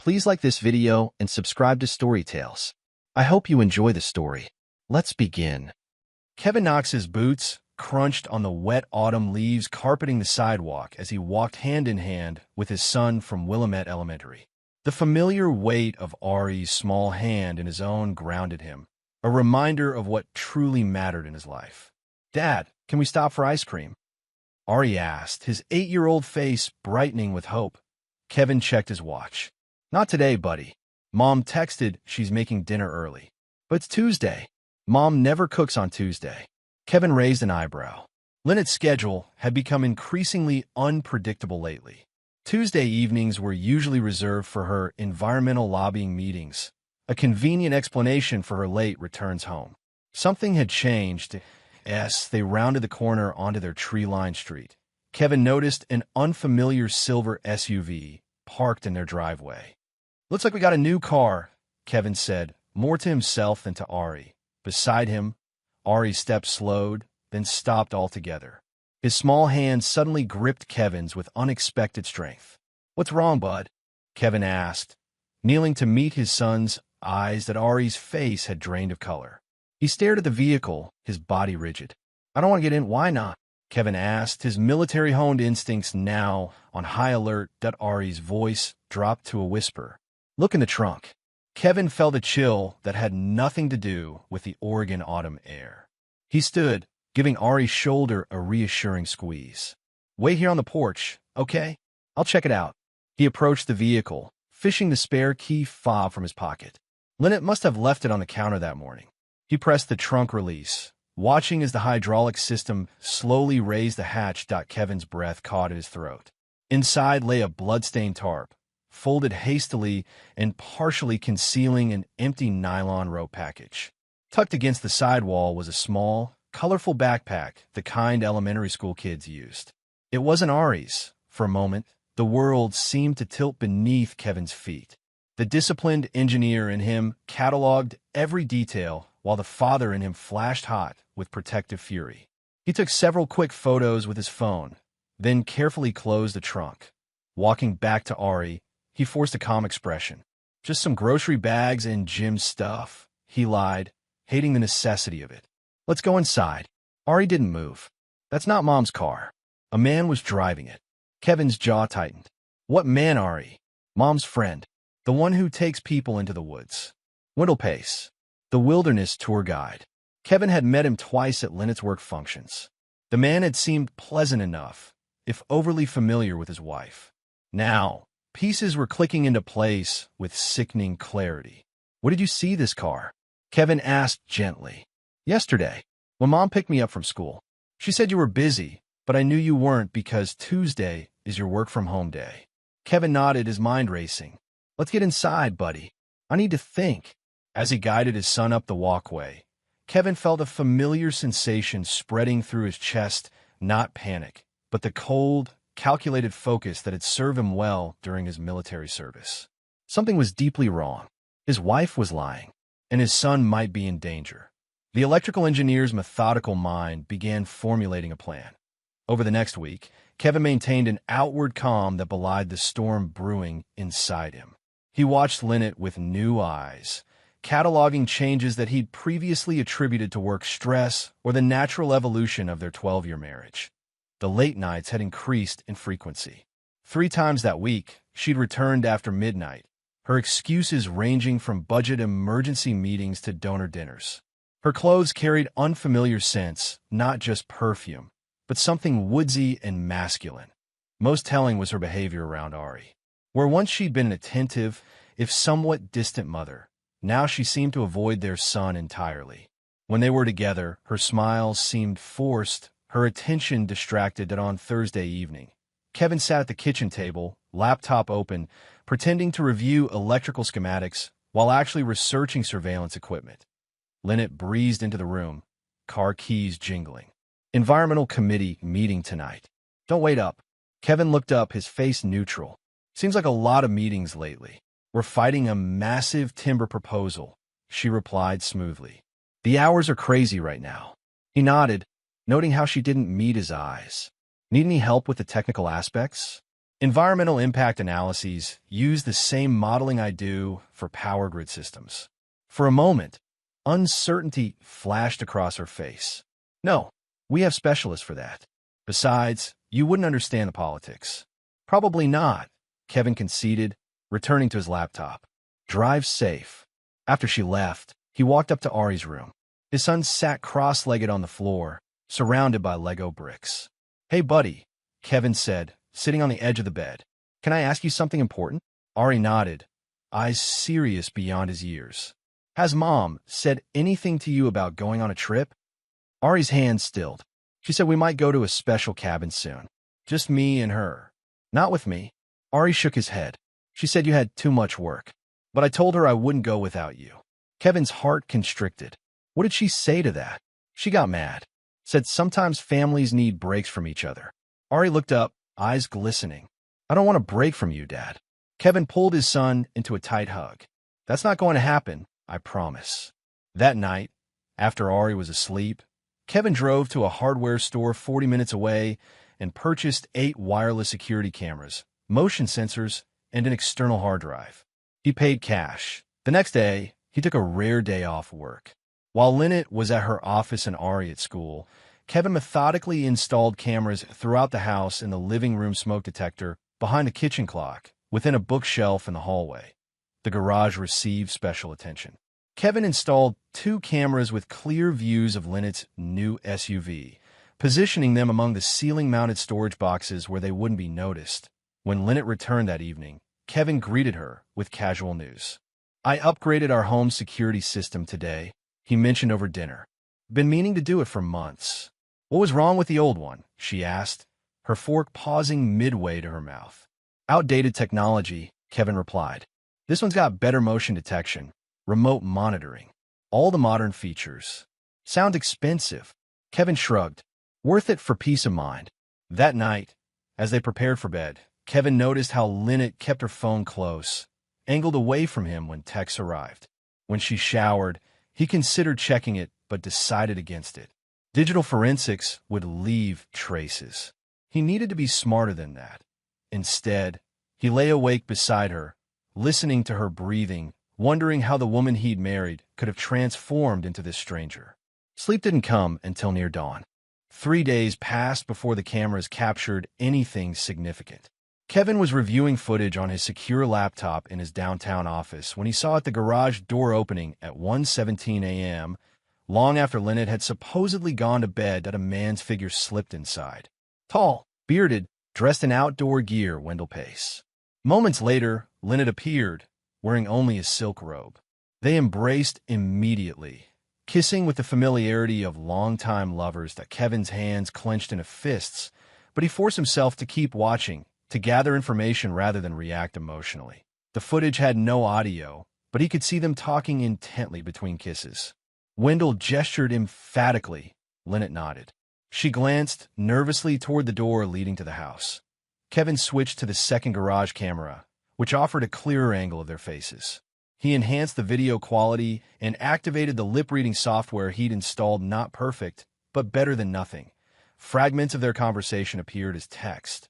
Please like this video and subscribe to Story Tales. I hope you enjoy the story. Let's begin. Kevin Knox's boots crunched on the wet autumn leaves carpeting the sidewalk as he walked hand in hand with his son from Willamette Elementary. The familiar weight of Ari's small hand in his own grounded him, a reminder of what truly mattered in his life. "Dad, can we stop for ice cream?" Ari asked, his 8-year-old face brightening with hope. Kevin checked his watch. "Not today, buddy. Mom texted she's making dinner early." "But it's Tuesday." "Mom never cooks on Tuesday." Kevin raised an eyebrow. Lynette's schedule had become increasingly unpredictable lately. Tuesday evenings were usually reserved for her environmental lobbying meetings, a convenient explanation for her late returns home. Something had changed as they rounded the corner onto their tree-lined street. Kevin noticed an unfamiliar silver SUV parked in their driveway. "Looks like we got a new car," Kevin said, more to himself than to Ari. Beside him, Ari's steps slowed, then stopped altogether. His small hand suddenly gripped Kevin's with unexpected strength. "What's wrong, bud?" Kevin asked, kneeling to meet his son's eyes that Ari's face had drained of color. He stared at the vehicle, his body rigid. "I don't want to get in." "Why not?" Kevin asked, his military-honed instincts now on high alert. Ari's voice dropped to a whisper. "Look in the trunk." Kevin felt a chill that had nothing to do with the Oregon autumn air. He stood, giving Ari's shoulder a reassuring squeeze. "Wait here on the porch, okay? I'll check it out." He approached the vehicle, fishing the spare key fob from his pocket. Lynette must have left it on the counter that morning. He pressed the trunk release, watching as the hydraulic system slowly raised the hatch. Kevin's breath caught at his throat. Inside lay a blood-stained tarp, folded hastily and partially concealing an empty nylon rope package. Tucked against the sidewall was a small, colorful backpack, the kind elementary school kids used. It wasn't Ari's. For a moment, the world seemed to tilt beneath Kevin's feet. The disciplined engineer in him cataloged every detail, while the father in him flashed hot with protective fury. He took several quick photos with his phone, then carefully closed the trunk. Walking back to Ari, he forced a calm expression. "Just some grocery bags and gym stuff," he lied, hating the necessity of it. "Let's go inside." Ari didn't move. "That's not Mom's car." A man was driving it. Kevin's jaw tightened. "What man, Ari?" "Mom's friend. The one who takes people into the woods. Wendell Pace, the wilderness tour guide." Kevin had met him twice at Lynette's work functions. The man had seemed pleasant enough, if overly familiar with his wife. Now, pieces were clicking into place with sickening clarity. "What did you see this car?" Kevin asked gently. "Yesterday, when Mom picked me up from school. She said you were busy, but I knew you weren't because Tuesday is your work-from-home day." Kevin nodded, his mind racing. "Let's get inside, buddy. I need to think." As he guided his son up the walkway, Kevin felt a familiar sensation spreading through his chest, not panic, but the cold, calculated focus that had served him well during his military service. Something was deeply wrong. His wife was lying, and his son might be in danger. The electrical engineer's methodical mind began formulating a plan. Over the next week, Kevin maintained an outward calm that belied the storm brewing inside him. He watched Lynette with new eyes, cataloging changes that he'd previously attributed to work stress or the natural evolution of their 12-year marriage. The late nights had increased in frequency. 3 times that week, she'd returned after midnight, her excuses ranging from budget emergency meetings to donor dinners. Her clothes carried unfamiliar scents, not just perfume, but something woodsy and masculine. Most telling was her behavior around Ari. Where once she'd been an attentive, if somewhat distant mother, now she seemed to avoid their son entirely. When they were together, her smiles seemed forced, her attention distracted. That on Thursday evening, Kevin sat at the kitchen table, laptop open, pretending to review electrical schematics while actually researching surveillance equipment. Lynette breezed into the room, car keys jingling. "Environmental committee meeting tonight." "Don't wait up." Kevin looked up, his face neutral. "Seems like a lot of meetings lately." "We're fighting a massive timber proposal," she replied smoothly. "The hours are crazy right now." He nodded, noting how she didn't meet his eyes. "Need any help with the technical aspects?" Environmental impact analyses use the same modeling I do for power grid systems. For a moment, uncertainty flashed across her face. No, we have specialists for that. Besides, you wouldn't understand the politics. Probably not, Kevin conceded, returning to his laptop. Drive safe. After she left, he walked up to Ari's room. His son sat cross-legged on the floor, surrounded by Lego bricks. Hey, buddy, Kevin said, sitting on the edge of the bed. Can I ask you something important? Ari nodded, eyes serious beyond his years. Has Mom said anything to you about going on a trip? Ari's hand stilled. She said we might go to a special cabin soon. Just me and her. Not with me. Ari shook his head. She said you had too much work. But I told her I wouldn't go without you. Kevin's heart constricted. What did she say to that? She got mad. Said sometimes families need breaks from each other. Ari looked up, eyes glistening. I don't want a break from you, Dad. Kevin pulled his son into a tight hug. That's not going to happen, I promise. That night, after Ari was asleep, Kevin drove to a hardware store 40 minutes away and purchased 8 wireless security cameras, motion sensors, and an external hard drive. He paid cash. The next day, he took a rare day off work. While Lynette was at her office and Ari at school, Kevin methodically installed cameras throughout the house in the living room smoke detector, behind the kitchen clock, within a bookshelf in the hallway. The garage received special attention. Kevin installed 2 cameras with clear views of Lynette's new SUV, positioning them among the ceiling-mounted storage boxes where they wouldn't be noticed. When Lynette returned that evening, Kevin greeted her with casual news. I upgraded our home security system today, he mentioned over dinner. Been meaning to do it for months. What was wrong with the old one? She asked, her fork pausing midway to her mouth. Outdated technology, Kevin replied. This one's got better motion detection, remote monitoring, all the modern features. Sound expensive. Kevin shrugged. Worth it for peace of mind. That night, as they prepared for bed, Kevin noticed how Lynette kept her phone close, angled away from him when texts arrived. When she showered, he considered checking it, but decided against it. Digital forensics would leave traces. He needed to be smarter than that. Instead, he lay awake beside her, listening to her breathing, wondering how the woman he'd married could have transformed into this stranger. Sleep didn't come until near dawn. 3 days passed before the cameras captured anything significant. Kevin was reviewing footage on his secure laptop in his downtown office when he saw the garage door opening at 1:17 a.m., long after Lynette had supposedly gone to bed that a man's figure slipped inside. Tall, bearded, dressed in outdoor gear, Wendell Pace. Moments later, Lynette appeared, wearing only a silk robe. They embraced immediately, kissing with the familiarity of longtime lovers that Kevin's hands clenched into fists, but he forced himself to keep watching, to gather information rather than react emotionally. The footage had no audio, but he could see them talking intently between kisses. Wendell gestured emphatically. Lynette nodded. She glanced nervously toward the door leading to the house. Kevin switched to the second garage camera, which offered a clearer angle of their faces. He enhanced the video quality and activated the lip-reading software he'd installed. Not perfect, but better than nothing. Fragments of their conversation appeared as text.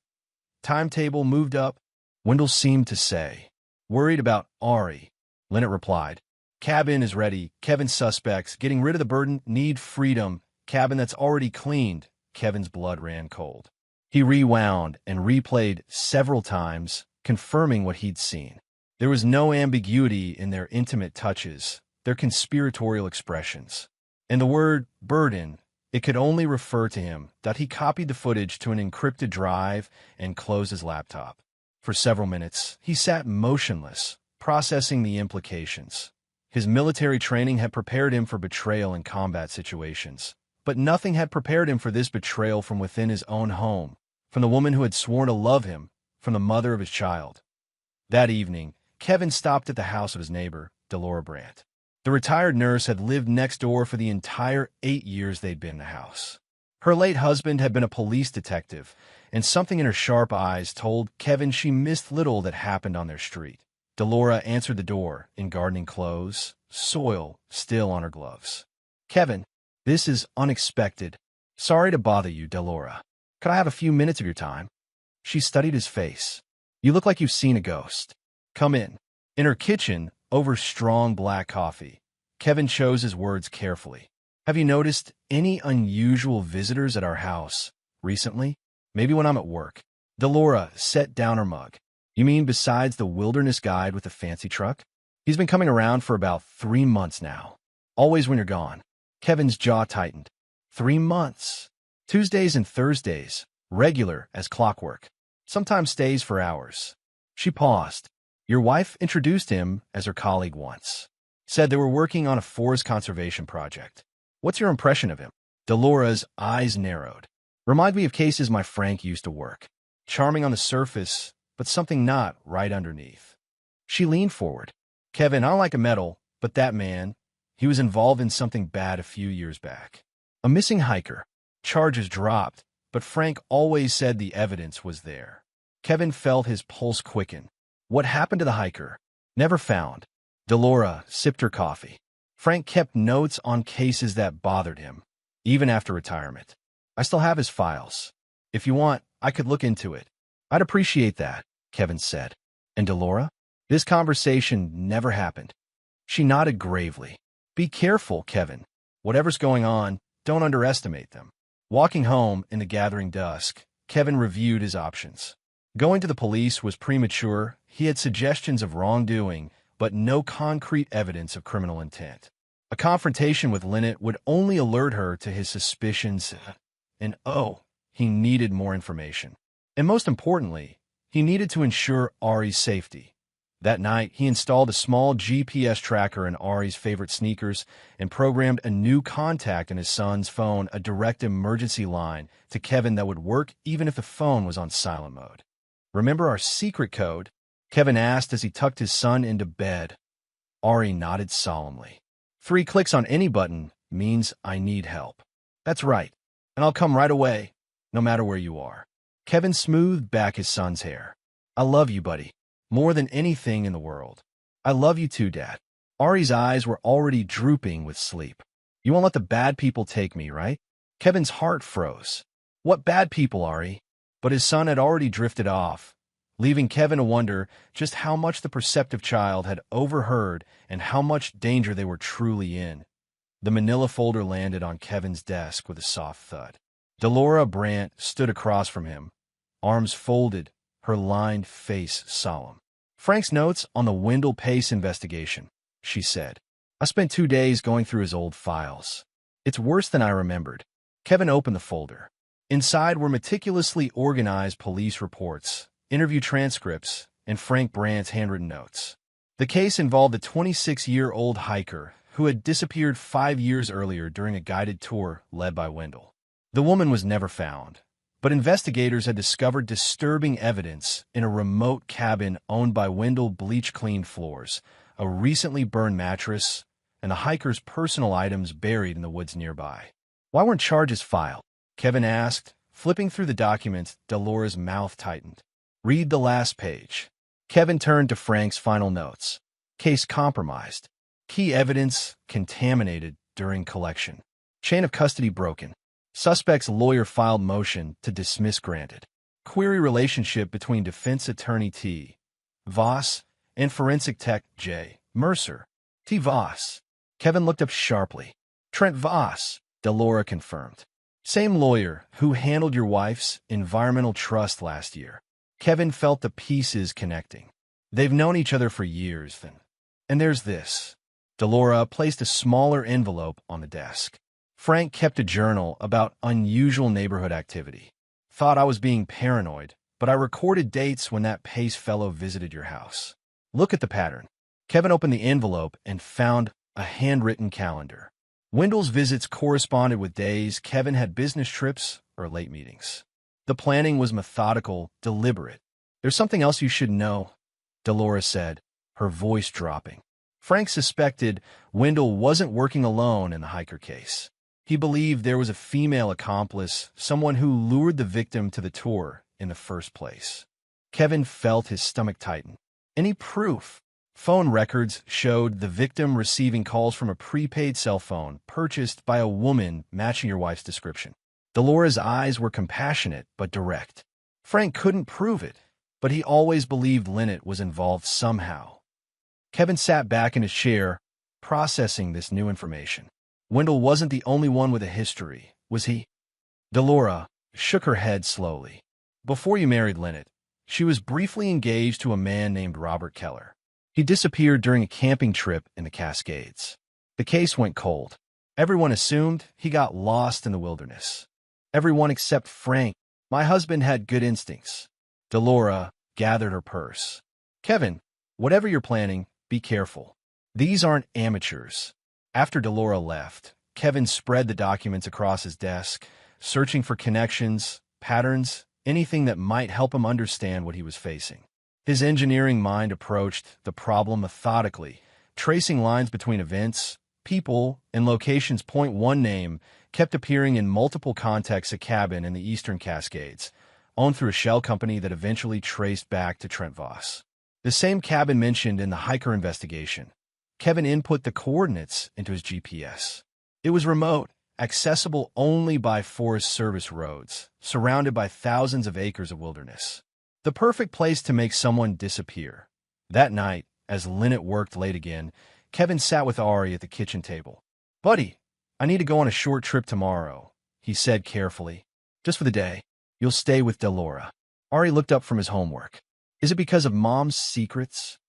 Timetable moved up, Wendell seemed to say. Worried about Ari, Lynette replied. Cabin is ready. Kevin's suspects, getting rid of the burden, need freedom. Cabin that's already cleaned. Kevin's blood ran cold. He rewound and replayed several times, confirming what he'd seen. There was no ambiguity in their intimate touches, their conspiratorial expressions. And the word burden, it could only refer to him that he copied the footage to an encrypted drive and closed his laptop. For several minutes, he sat motionless, processing the implications. His military training had prepared him for betrayal in combat situations, but nothing had prepared him for this betrayal from within his own home, from the woman who had sworn to love him, from the mother of his child. That evening, Kevin stopped at the house of his neighbor, Delora Brandt. The retired nurse had lived next door for the entire 8 years they'd been in the house. Her late husband had been a police detective, and something in her sharp eyes told Kevin she missed little that happened on their street. Delora answered the door in gardening clothes, soil still on her gloves. Kevin, this is unexpected. Sorry to bother you, Delora. Could I have a few minutes of your time? She studied his face. "You look like you've seen a ghost. Come in." In her kitchen, over strong black coffee, Kevin chose his words carefully. "Have you noticed any unusual visitors at our house recently? Maybe when I'm at work." Delora set down her mug. "You mean besides the wilderness guide with the fancy truck? He's been coming around for about 3 months now. Always when you're gone." Kevin's jaw tightened. 3 months. Tuesdays and Thursdays, regular as clockwork. Sometimes stays for hours. She paused. "Your wife introduced him as her colleague once. Said they were working on a forest conservation project. What's your impression of him?" Delora's eyes narrowed. "Remind me of cases my Frank used to work. Charming on the surface, but something not right underneath." She leaned forward. "Kevin, I don't like a medal, but that man, he was involved in something bad a few years back. A missing hiker. Charges dropped, but Frank always said the evidence was there." Kevin felt his pulse quicken. "What happened to the hiker?" "Never found." Delora sipped her coffee. "Frank kept notes on cases that bothered him, even after retirement. I still have his files. If you want, I could look into it." "I'd appreciate that," Kevin said. "And Delora?" "This conversation never happened." She nodded gravely. "Be careful, Kevin. Whatever's going on, don't underestimate them." Walking home in the gathering dusk, Kevin reviewed his options. Going to the police was premature. He had suggestions of wrongdoing, but no concrete evidence of criminal intent. A confrontation with Lynette would only alert her to his suspicions, and he needed more information. And most importantly, he needed to ensure Ari's safety. That night, he installed a small GPS tracker in Ari's favorite sneakers and programmed a new contact in his son's phone, a direct emergency line to Kevin that would work even if the phone was on silent mode. "Remember our secret code?" Kevin asked as he tucked his son into bed. Ari nodded solemnly. 3 clicks on any button means I need help." "That's right, and I'll come right away, no matter where you are." Kevin smoothed back his son's hair. "I love you, buddy. More than anything in the world." "I love you too, Dad." Ari's eyes were already drooping with sleep. "You won't let the bad people take me, right?" Kevin's heart froze. "What bad people, Ari?" But his son had already drifted off, leaving Kevin to wonder just how much the perceptive child had overheard and how much danger they were truly in. The manila folder landed on Kevin's desk with a soft thud. Delora Brandt stood across from him, arms folded, her lined face solemn. "Frank's notes on the Wendell Pace investigation," she said. "I spent 2 days going through his old files. It's worse than I remembered." Kevin opened the folder. Inside were meticulously organized police reports, interview transcripts, and Frank Brandt's handwritten notes. The case involved a 26-year-old hiker who had disappeared 5 years earlier during a guided tour led by Wendell. The woman was never found, but investigators had discovered disturbing evidence in a remote cabin owned by Wendell: bleach-cleaned floors, a recently burned mattress, and the hiker's personal items buried in the woods nearby. "Why weren't charges filed?" Kevin asked. Flipping through the documents, Delora's mouth tightened. "Read the last page." Kevin turned to Frank's final notes. "Case compromised. Key evidence contaminated during collection. Chain of custody broken. Suspect's lawyer filed motion to dismiss granted. Query relationship between defense attorney T. Voss and forensic tech J. Mercer. T. Voss." Kevin looked up sharply. "Trent Voss," Delora confirmed. "Same lawyer who handled your wife's environmental trust last year." Kevin felt the pieces connecting. They've known each other for years, then. "And there's this." Delora placed a smaller envelope on the desk. "Frank kept a journal about unusual neighborhood activity. Thought I was being paranoid, but I recorded dates when that Pace fellow visited your house. Look at the pattern." Kevin opened the envelope and found a handwritten calendar. Wendell's visits corresponded with days Kevin had business trips or late meetings. The planning was methodical, deliberate. "There's something else you should know," Delora said, her voice dropping. Frank suspected Wendell wasn't working alone in the hiker case. He believed there was a female accomplice, someone who lured the victim to the tour in the first place. Kevin felt his stomach tighten. "Any proof?" Phone records showed the victim receiving calls from a prepaid cell phone purchased by a woman matching your wife's description. Delora's eyes were compassionate but direct. Frank couldn't prove it, but he always believed Lynette was involved somehow. Kevin sat back in his chair, processing this new information. Wendell wasn't the only one with a history, was he? Delora shook her head slowly. Before you married Lynette, she was briefly engaged to a man named Robert Keller. He disappeared during a camping trip in the Cascades. The case went cold. Everyone assumed he got lost in the wilderness. Everyone except Frank. My husband had good instincts. Delora gathered her purse. Kevin, whatever you're planning, be careful. These aren't amateurs. After Delora left, Kevin spread the documents across his desk, searching for connections, patterns, anything that might help him understand what he was facing. His engineering mind approached the problem methodically, tracing lines between events, people, and locations. One name kept appearing in multiple contexts: a cabin in the eastern Cascades, owned through a shell company that eventually traced back to Trent Voss. The same cabin mentioned in the hiker investigation. Kevin input the coordinates into his GPS. It was remote, accessible only by Forest Service roads, surrounded by thousands of acres of wilderness. The perfect place to make someone disappear. That night, as Lynette worked late again, Kevin sat with Ari at the kitchen table. Buddy, I need to go on a short trip tomorrow, he said carefully. Just for the day. You'll stay with Delora. Ari looked up from his homework. Is it because of Mom's secrets?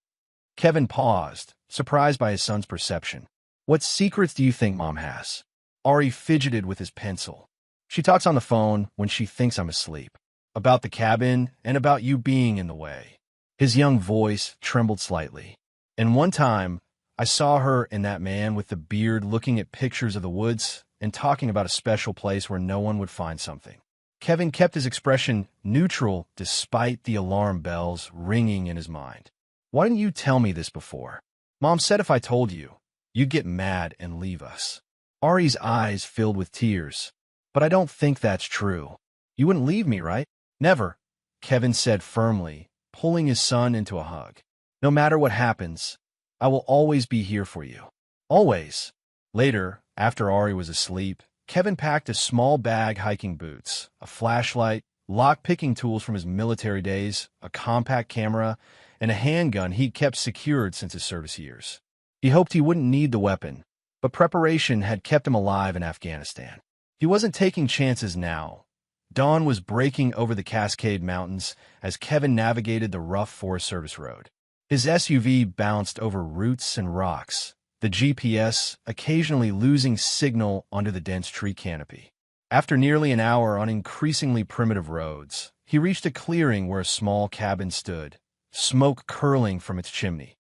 Kevin paused, surprised by his son's perception. What secrets do you think Mom has? Ari fidgeted with his pencil. She talks on the phone when she thinks I'm asleep. About the cabin and about you being in the way. His young voice trembled slightly. And one time, I saw her and that man with the beard looking at pictures of the woods and talking about a special place where no one would find something. Kevin kept his expression neutral despite the alarm bells ringing in his mind. Why didn't you tell me this before? Mom said if I told you, you'd get mad and leave us. Ari's eyes filled with tears. But I don't think that's true. You wouldn't leave me, right? Never, Kevin said firmly, pulling his son into a hug. No matter what happens, I will always be here for you. Always. Later, after Ari was asleep, Kevin packed a small bag: hiking boots, a flashlight, lock-picking tools from his military days, a compact camera, and a handgun he'd kept secured since his service years. He hoped he wouldn't need the weapon, but preparation had kept him alive in Afghanistan. He wasn't taking chances now. Dawn was breaking over the Cascade Mountains as Kevin navigated the rough Forest Service road. His SUV bounced over roots and rocks, the GPS occasionally losing signal under the dense tree canopy. After nearly an hour on increasingly primitive roads, he reached a clearing where a small cabin stood, smoke curling from its chimney.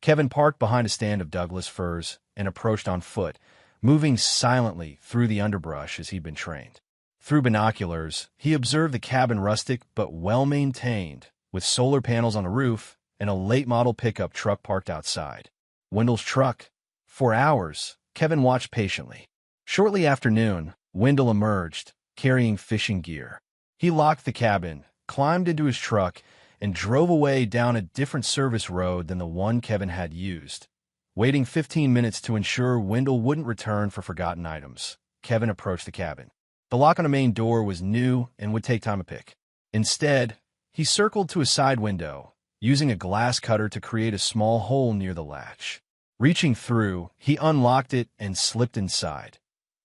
Kevin parked behind a stand of Douglas firs and approached on foot, moving silently through the underbrush as he'd been trained. Through binoculars, he observed the cabin rustic but well-maintained, with solar panels on the roof and a late-model pickup truck parked outside. Wendell's truck. For hours, Kevin watched patiently. Shortly after noon, Wendell emerged, carrying fishing gear. He locked the cabin, climbed into his truck, and drove away down a different service road than the one Kevin had used. Waiting 15 minutes to ensure Wendell wouldn't return for forgotten items, Kevin approached the cabin. The lock on the main door was new and would take time to pick. Instead, he circled to a side window, using a glass cutter to create a small hole near the latch. Reaching through, he unlocked it and slipped inside.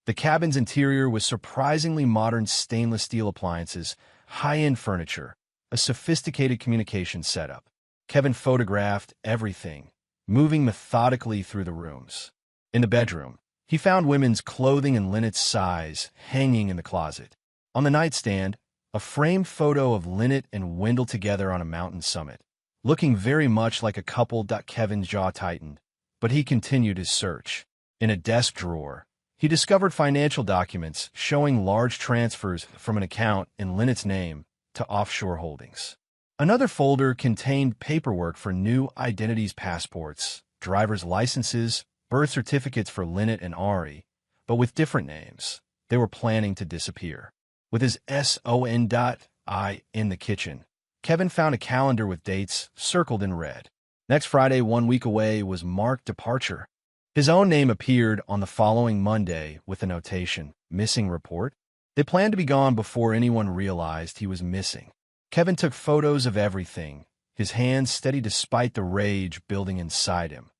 The cabin's interior was surprisingly modern: stainless steel appliances, high-end furniture, a sophisticated communication setup. Kevin photographed everything, moving methodically through the rooms. In the bedroom, he found women's clothing in Lynette's size hanging in the closet. On the nightstand, a framed photo of Lynette and Wendell together on a mountain summit, looking very much like a couple. Kevin's jaw tightened, but he continued his search. In a desk drawer, he discovered financial documents showing large transfers from an account in Lynette's name to offshore holdings. Another folder contained paperwork for new identities: passports, driver's licenses, birth certificates for Lynette and Ari, but with different names. They were planning to disappear. With his SON.I in the kitchen, Kevin found a calendar with dates circled in red. Next Friday, 1 week away, was marked departure. His own name appeared on the following Monday with a notation: missing report. They planned to be gone before anyone realized he was missing. Kevin took photos of everything, his hands steady despite the rage building inside him.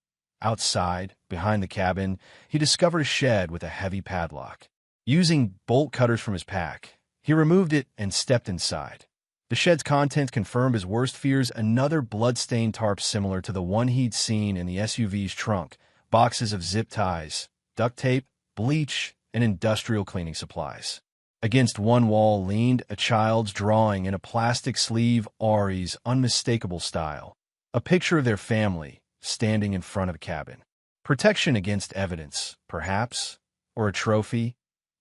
Outside, behind the cabin, he discovered a shed with a heavy padlock. Using bolt cutters from his pack, he removed it and stepped inside. The shed's contents confirmed his worst fears: another blood-stained tarp similar to the one he'd seen in the SUV's trunk, boxes of zip ties, duct tape, bleach, and industrial cleaning supplies. Against one wall leaned a child's drawing in a plastic sleeve, Ari's unmistakable style. A picture of their family, standing in front of a cabin. Protection against evidence, perhaps, or a trophy.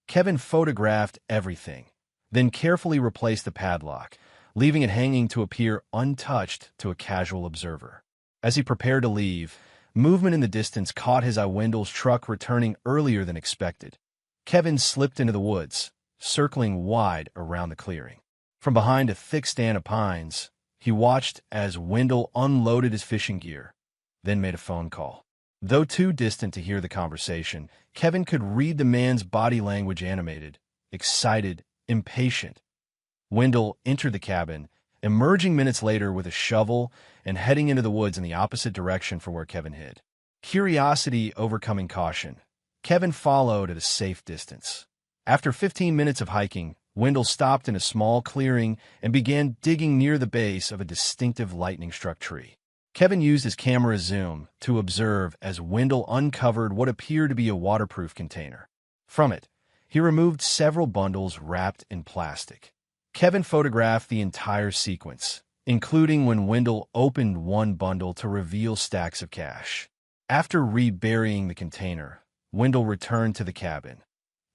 Kevin photographed everything, then carefully replaced the padlock, leaving it hanging to appear untouched to a casual observer. As he prepared to leave, movement in the distance caught his eye. Wendell's truck returning earlier than expected. Kevin slipped into the woods, circling wide around the clearing. From behind a thick stand of pines, he watched as Wendell unloaded his fishing gear, then made a phone call. Though too distant to hear the conversation, Kevin could read the man's body language: animated, excited, impatient. Wendell entered the cabin, emerging minutes later with a shovel and heading into the woods in the opposite direction from where Kevin hid. Curiosity overcoming caution, Kevin followed at a safe distance. After 15 minutes of hiking, Wendell stopped in a small clearing and began digging near the base of a distinctive lightning-struck tree. Kevin used his camera zoom to observe as Wendell uncovered what appeared to be a waterproof container. From it, he removed several bundles wrapped in plastic. Kevin photographed the entire sequence, including when Wendell opened one bundle to reveal stacks of cash. After reburying the container, Wendell returned to the cabin.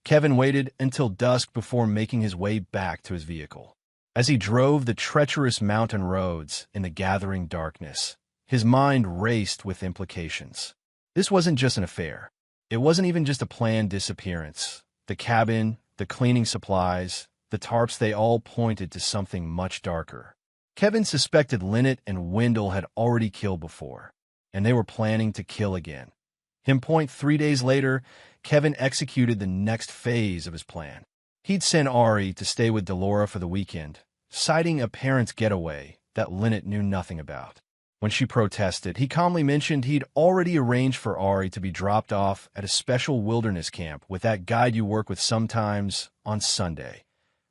Kevin waited until dusk before making his way back to his vehicle. As he drove the treacherous mountain roads in the gathering darkness, his mind raced with implications. This wasn't just an affair. It wasn't even just a planned disappearance. The cabin, the cleaning supplies, the tarps, they all pointed to something much darker. Kevin suspected Lynette and Wendell had already killed before, and they were planning to kill again. 3 days later, Kevin executed the next phase of his plan. He'd sent Ari to stay with Delora for the weekend, citing a parents' getaway that Lynette knew nothing about. When she protested, he calmly mentioned he'd already arranged for Ari to be dropped off at a special wilderness camp with that guide you work with sometimes on Sunday.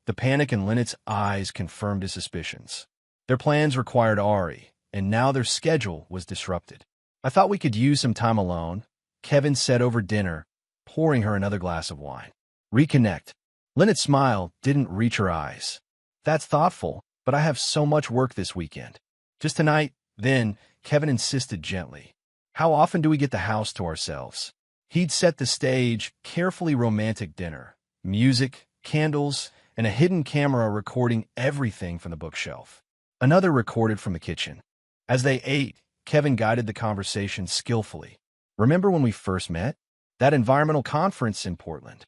The panic in Lynette's eyes confirmed his suspicions. Their plans required Ari, and now their schedule was disrupted. "I thought we could use some time alone," Kevin said over dinner, pouring her another glass of wine. "Reconnect." Lynette's smile didn't reach her eyes. "That's thoughtful, but I have so much work this weekend. Just tonight." Then, Kevin insisted gently. "How often do we get the house to ourselves?" He'd set the stage: carefully romantic dinner, music, candles, and a hidden camera recording everything from the bookshelf. Another recorded from the kitchen. As they ate, Kevin guided the conversation skillfully. "Remember when we first met? That environmental conference in Portland?"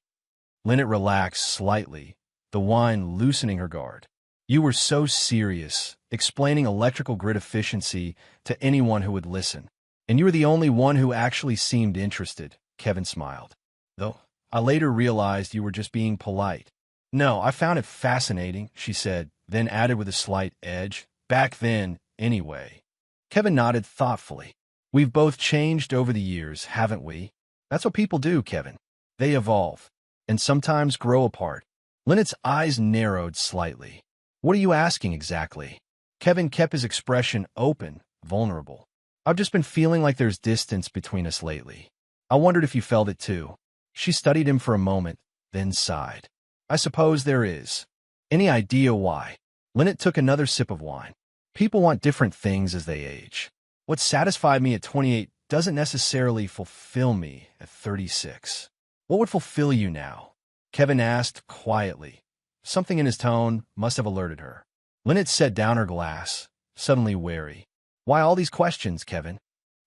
Lynette relaxed slightly, the wine loosening her guard. "You were so serious, explaining electrical grid efficiency to anyone who would listen. And you were the only one who actually seemed interested," Kevin smiled. "Though I later realized you were just being polite." "No, I found it fascinating," she said, then added with a slight edge, "back then, anyway." Kevin nodded thoughtfully. "We've both changed over the years, haven't we? That's what people do, Kevin. They evolve, and sometimes grow apart." Lynette's eyes narrowed slightly. "What are you asking exactly?" Kevin kept his expression open, vulnerable. "I've just been feeling like there's distance between us lately. I wondered if you felt it too." She studied him for a moment, then sighed. "I suppose there is. Any idea why?" Lynette took another sip of wine. "People want different things as they age. What satisfied me at 28 doesn't necessarily fulfill me at 36. What would fulfill you now?" Kevin asked quietly. Something in his tone must have alerted her. Lynette set down her glass, suddenly wary. "Why all these questions, Kevin?"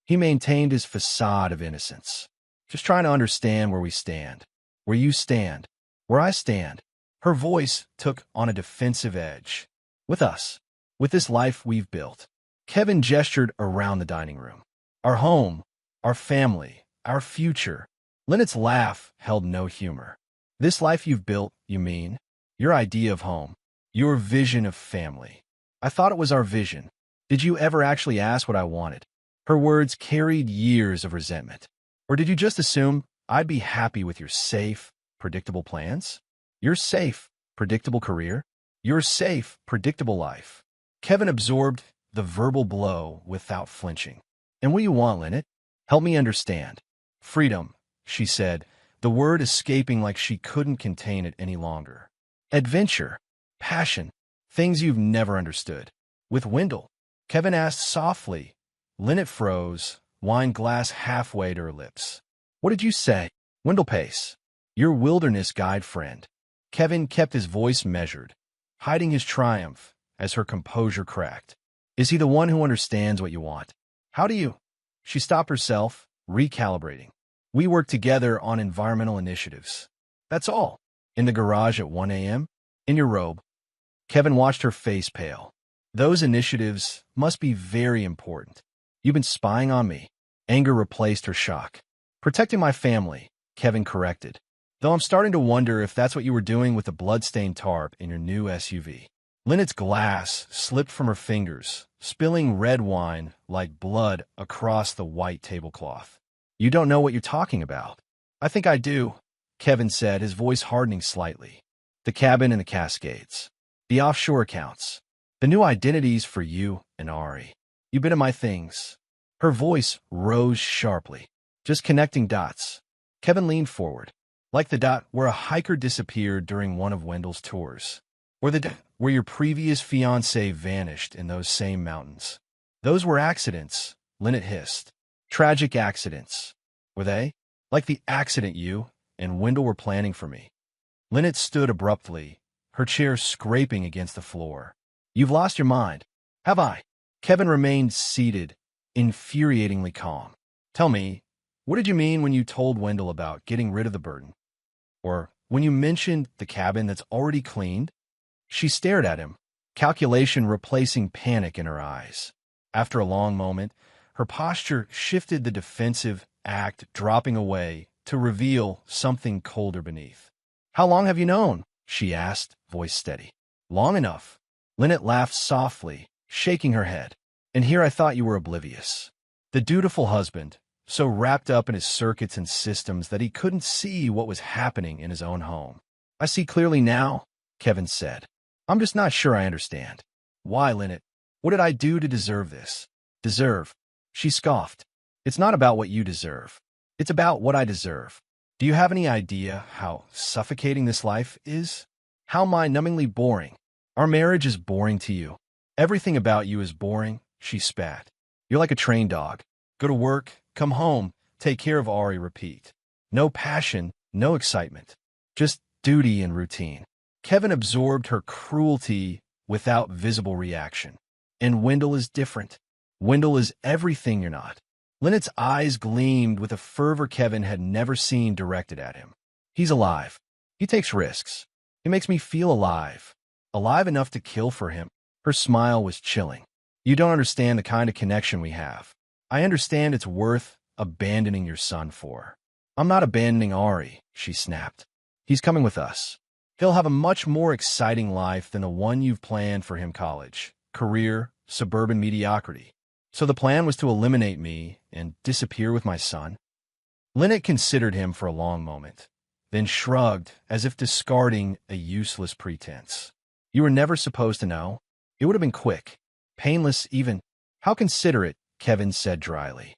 He maintained his facade of innocence. "Just trying to understand where we stand. Where you stand. Where I stand." Her voice took on a defensive edge. "With us. With this life we've built." Kevin gestured around the dining room. "Our home. Our family. Our future." Lynette's laugh held no humor. "This life you've built, you mean? Your idea of home. Your vision of family." I thought it was our vision. Did you ever actually ask what I wanted? Her words carried years of resentment. Or did you just assume I'd be happy with your safe, predictable plans? Your safe, predictable career? Your safe, predictable life? Kevin absorbed the verbal blow without flinching. And what do you want, Lynette? Help me understand. Freedom, she said, the word escaping like she couldn't contain it any longer. Adventure, passion, things you've never understood. With Wendell, Kevin asked softly. Lynette froze, wine glass halfway to her lips. What did you say? Wendell Pace, your wilderness guide friend. Kevin kept his voice measured, hiding his triumph as her composure cracked. Is he the one who understands what you want? How do you? She stopped herself, recalibrating. We work together on environmental initiatives. That's all. In the garage at 1 a.m.? In your robe. Kevin watched her face pale. Those initiatives must be very important. You've been spying on me. Anger replaced her shock. Protecting my family, Kevin corrected. Though I'm starting to wonder if that's what you were doing with the blood-stained tarp in your new SUV. Lynette's glass slipped from her fingers, spilling red wine like blood across the white tablecloth. You don't know what you're talking about. I think I do, Kevin said, his voice hardening slightly. The cabin and the Cascades. The offshore accounts. The new identities for you and Ari. You've been in my things. Her voice rose sharply. Just connecting dots. Kevin leaned forward, like the dot where a hiker disappeared during one of Wendell's tours. Or the dot where your previous fiancé vanished in those same mountains. Those were accidents, Lynette hissed. Tragic accidents. Were they? Like the accident you and Wendell were planning for me. Lynette stood abruptly, her chair scraping against the floor. You've lost your mind. Have I? Kevin remained seated, infuriatingly calm. Tell me, what did you mean when you told Wendell about getting rid of the burden? Or when you mentioned the cabin that's already cleaned? She stared at him, calculation replacing panic in her eyes. After a long moment, her posture shifted, the defensive act dropping away to reveal something colder beneath. How long have you known? She asked, voice steady. Long enough. Lynette laughed softly, shaking her head. And here I thought you were oblivious. The dutiful husband, so wrapped up in his circuits and systems that he couldn't see what was happening in his own home. I see clearly now, Kevin said. I'm just not sure I understand. Why, Lynette? What did I do to deserve this? Deserve? She scoffed. It's not about what you deserve. It's about what I deserve. Do you have any idea how suffocating this life is? How mind-numbingly boring? Our marriage is boring to you. Everything about you is boring, she spat. You're like a trained dog. Go to work, come home, take care of Ari, repeat. No passion, no excitement. Just duty and routine. Kevin absorbed her cruelty without visible reaction. And Wendell is different. Wendell is everything you're not. Lynette's eyes gleamed with a fervor Kevin had never seen directed at him. He's alive. He takes risks. He makes me feel alive. Alive enough to kill for him. Her smile was chilling. You don't understand the kind of connection we have. I understand it's worth abandoning your son for. I'm not abandoning Ari, she snapped. He's coming with us. He'll have a much more exciting life than the one you've planned for him: college, career, suburban mediocrity. So the plan was to eliminate me and disappear with my son? Lynette considered him for a long moment, then shrugged as if discarding a useless pretense. You were never supposed to know. It would have been quick, painless even. How considerate, Kevin said dryly.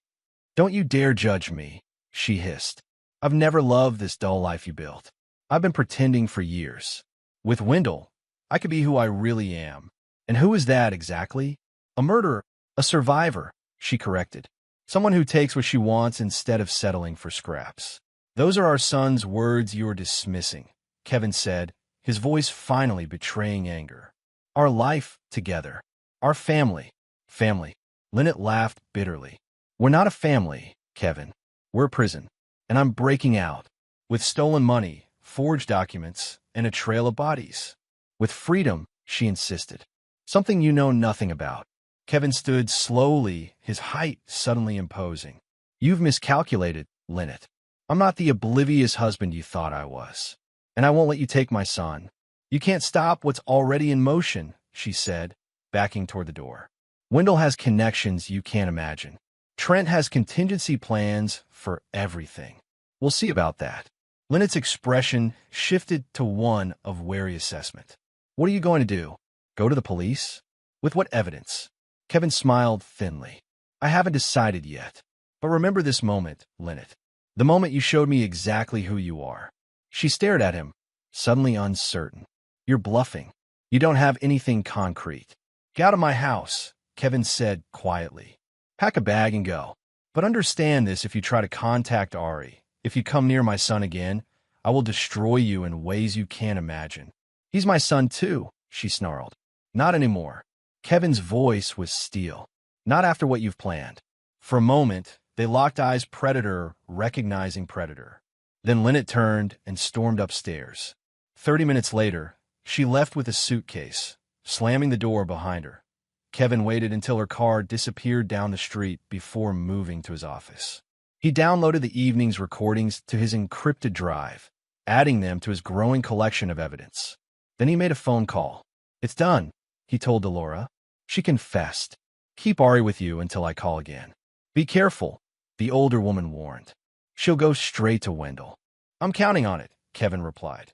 Don't you dare judge me, she hissed. I've never loved this dull life you built. I've been pretending for years. With Wendell, I could be who I really am. And who is that exactly? A murderer, a survivor, she corrected. Someone who takes what she wants instead of settling for scraps. Those are our son's words you're dismissing, Kevin said, his voice finally betraying anger. Our life together. Our family. Family. Lynette laughed bitterly. We're not a family, Kevin. We're a prison. And I'm breaking out. With stolen money, forged documents, and a trail of bodies. With freedom, she insisted. Something you know nothing about. Kevin stood slowly, his height suddenly imposing. You've miscalculated, Lynette. I'm not the oblivious husband you thought I was. And I won't let you take my son. You can't stop what's already in motion, she said, backing toward the door. Wendell has connections you can't imagine. Trent has contingency plans for everything. We'll see about that. Lynette's expression shifted to one of wary assessment. What are you going to do? Go to the police? With what evidence? Kevin smiled thinly. I haven't decided yet. But remember this moment, Lynette. The moment you showed me exactly who you are. She stared at him, suddenly uncertain. You're bluffing. You don't have anything concrete. Get out of my house, Kevin said quietly. Pack a bag and go. But understand this: if you try to contact Ari, if you come near my son again, I will destroy you in ways you can't imagine. He's my son too, she snarled. Not anymore. Kevin's voice was steel. Not after what you've planned. For a moment, they locked eyes, predator recognizing predator. Then Lynette turned and stormed upstairs. 30 minutes later, she left with a suitcase, slamming the door behind her. Kevin waited until her car disappeared down the street before moving to his office. He downloaded the evening's recordings to his encrypted drive, adding them to his growing collection of evidence. Then he made a phone call. It's done, he told Delora. She confessed. Keep Ari with you until I call again. Be careful, the older woman warned. She'll go straight to Wendell. I'm counting on it, Kevin replied.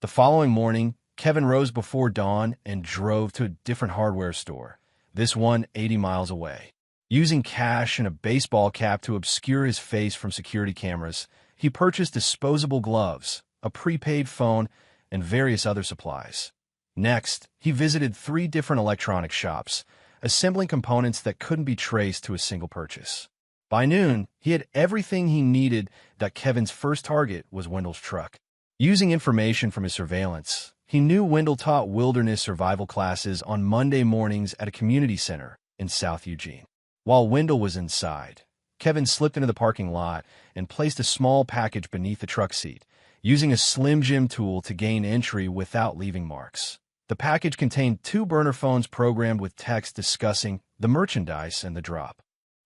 The following morning, Kevin rose before dawn and drove to a different hardware store, this one 80 miles away. Using cash and a baseball cap to obscure his face from security cameras, he purchased disposable gloves, a prepaid phone, and various other supplies. Next, he visited 3 different electronic shops, assembling components that couldn't be traced to a single purchase. By noon, he had everything he needed. That Kevin's first target was Wendell's truck. Using information from his surveillance, he knew Wendell taught wilderness survival classes on Monday mornings at a community center in South Eugene. While Wendell was inside, Kevin slipped into the parking lot and placed a small package beneath the truck seat, using a Slim Jim tool to gain entry without leaving marks. The package contained 2 burner phones programmed with text discussing the merchandise and the drop.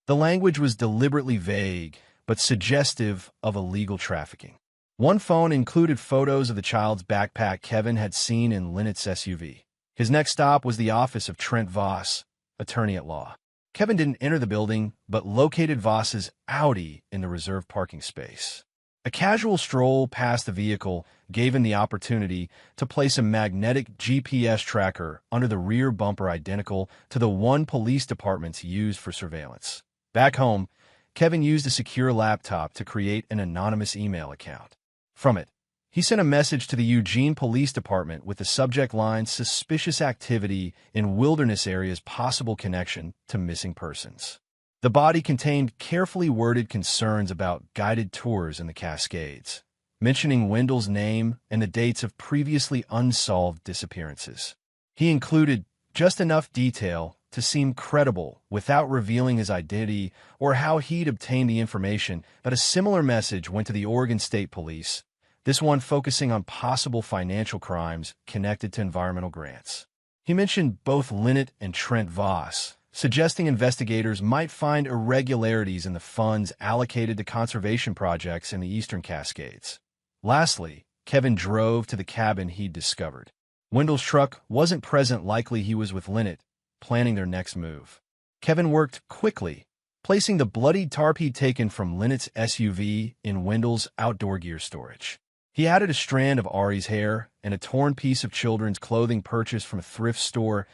The language was deliberately vague, but suggestive of illegal trafficking. One phone included photos of the child's backpack Kevin had seen in Lynette's SUV. His next stop was the office of Trent Voss, attorney at law. Kevin didn't enter the building, but located Voss's Audi in the reserved parking space. A casual stroll past the vehicle gave him the opportunity to place a magnetic GPS tracker under the rear bumper identical to the one police departments used for surveillance. Back home, Kevin used a secure laptop to create an anonymous email account. From it, he sent a message to the Eugene Police Department with the subject line "Suspicious Activity in Wilderness Areas, Possible Connection to Missing Persons." The body contained carefully worded concerns about guided tours in the Cascades, mentioning Wendell's name and the dates of previously unsolved disappearances. He included just enough detail to seem credible without revealing his identity or how he'd obtained the information, but a similar message went to the Oregon State Police, this one focusing on possible financial crimes connected to environmental grants. He mentioned both Lynette and Trent Voss, suggesting investigators might find irregularities in the funds allocated to conservation projects in the Eastern Cascades. Lastly, Kevin drove to the cabin he'd discovered. Wendell's truck wasn't present, likely he was with Lynette, planning their next move. Kevin worked quickly, placing the bloodied tarp he'd taken from Lynette's SUV in Wendell's outdoor gear storage. He added a strand of Ari's hair and a torn piece of children's clothing purchased from a thrift store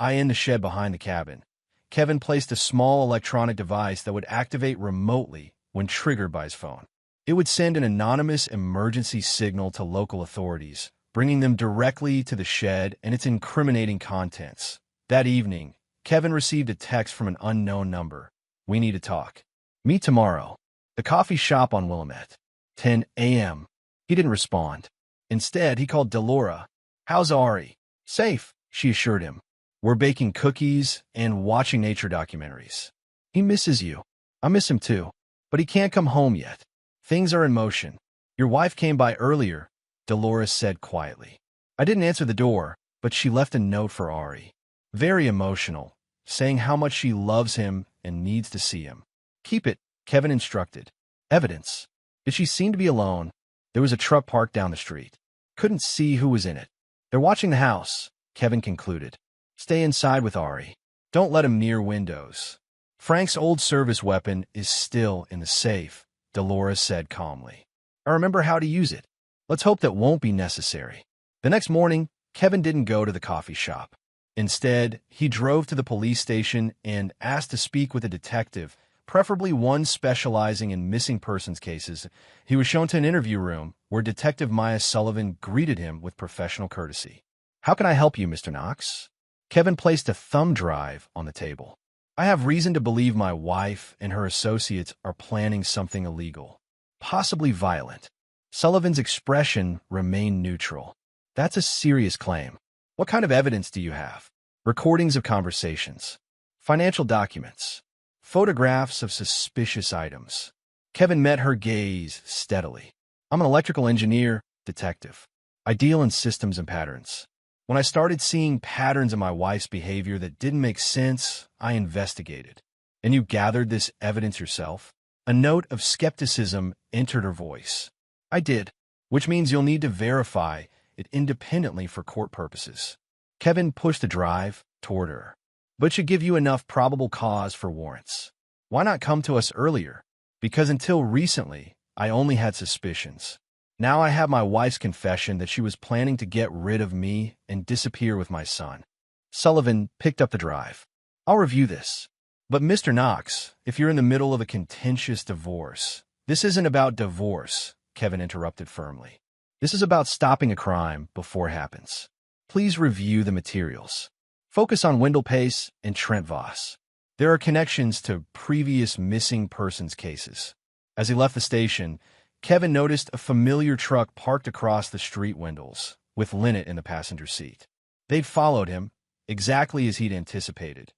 in the shed behind the cabin. Kevin placed a small electronic device that would activate remotely when triggered by his phone. It would send an anonymous emergency signal to local authorities, bringing them directly to the shed and its incriminating contents. That evening, Kevin received a text from an unknown number. "We need to talk. Meet tomorrow. The coffee shop on Willamette. 10 a.m. He didn't respond. Instead, he called Delora. "How's Ari?" "Safe," she assured him. "We're baking cookies and watching nature documentaries. He misses you." "I miss him too, but he can't come home yet. Things are in motion." "Your wife came by earlier," Dolores said quietly. "I didn't answer the door, but she left a note for Ari. Very emotional, saying how much she loves him and needs to see him." "Keep it," Kevin instructed. "Evidence." "Did she seem to be alone?" "There was a truck parked down the street. Couldn't see who was in it." "They're watching the house," Kevin concluded. Stay inside with Ari. Don't let him near windows. Frank's old service weapon is still in the safe, Dolores said calmly. I remember how to use it. Let's hope that won't be necessary. The next morning, Kevin didn't go to the coffee shop. Instead, he drove to the police station and asked to speak with a detective, preferably one specializing in missing persons cases. He was shown to an interview room where Detective Maya Sullivan greeted him with professional courtesy. How can I help you, Mr. Knox? Kevin placed a thumb drive on the table. I have reason to believe my wife and her associates are planning something illegal, possibly violent. Sullivan's expression remained neutral. That's a serious claim. What kind of evidence do you have? Recordings of conversations, financial documents, photographs of suspicious items. Kevin met her gaze steadily. I'm an electrical engineer, detective. I deal in systems and patterns. When I started seeing patterns in my wife's behavior that didn't make sense, I investigated. And you gathered this evidence yourself? A note of skepticism entered her voice. I did, which means you'll need to verify it independently for court purposes. Kevin pushed the drive toward her. But should give you enough probable cause for warrants. Why not come to us earlier? Because until recently, I only had suspicions. Now I have my wife's confession that she was planning to get rid of me and disappear with my son. Sullivan picked up the drive. I'll review this. But Mr. Knox, if you're in the middle of a contentious divorce, this isn't about divorce, Kevin interrupted firmly. This is about stopping a crime before it happens. Please review the materials. Focus on Wendell Pace and Trent Voss. There are connections to previous missing persons cases. As he left the station, Kevin noticed a familiar truck parked across the street windows, with Lynette in the passenger seat. They'd followed him, exactly as he'd anticipated.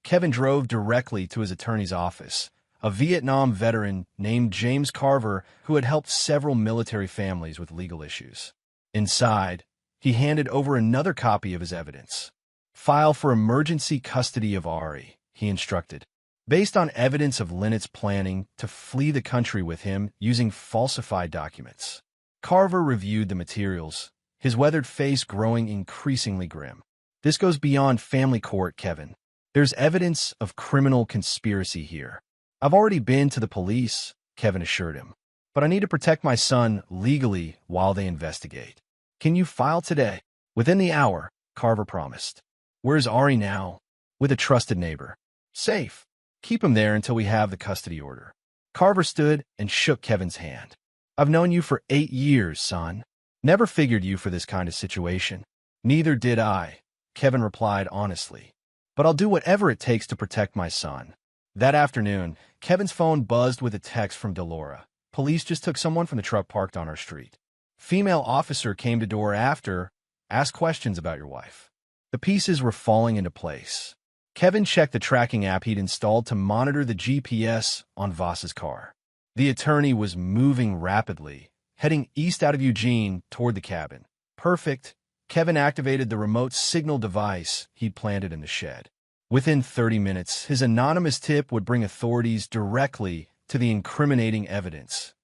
Kevin drove directly to his attorney's office, a Vietnam veteran named James Carver who had helped several military families with legal issues. Inside, he handed over another copy of his evidence. File for emergency custody of Ari, he instructed. Based on evidence of Lynette's planning to flee the country with him using falsified documents. Carver reviewed the materials, his weathered face growing increasingly grim. This goes beyond family court, Kevin. There's evidence of criminal conspiracy here. I've already been to the police, Kevin assured him. But I need to protect my son legally while they investigate. Can you file today? Within the hour, Carver promised. Where's Ari now? With a trusted neighbor. Safe. Keep him there until we have the custody order. Carver stood and shook Kevin's hand. I've known you for 8 years, son. Never figured you for this kind of situation. Neither did I, Kevin replied honestly. But I'll do whatever it takes to protect my son. That afternoon, Kevin's phone buzzed with a text from Delora. Police just took someone from the truck parked on our street. Female officer came to door after, asked questions about your wife. The pieces were falling into place. Kevin checked the tracking app he'd installed to monitor the GPS on Voss's car. The attorney was moving rapidly, heading east out of Eugene toward the cabin. Perfect. Kevin activated the remote signal device he'd planted in the shed. Within 30 minutes, his anonymous tip would bring authorities directly to the incriminating evidence.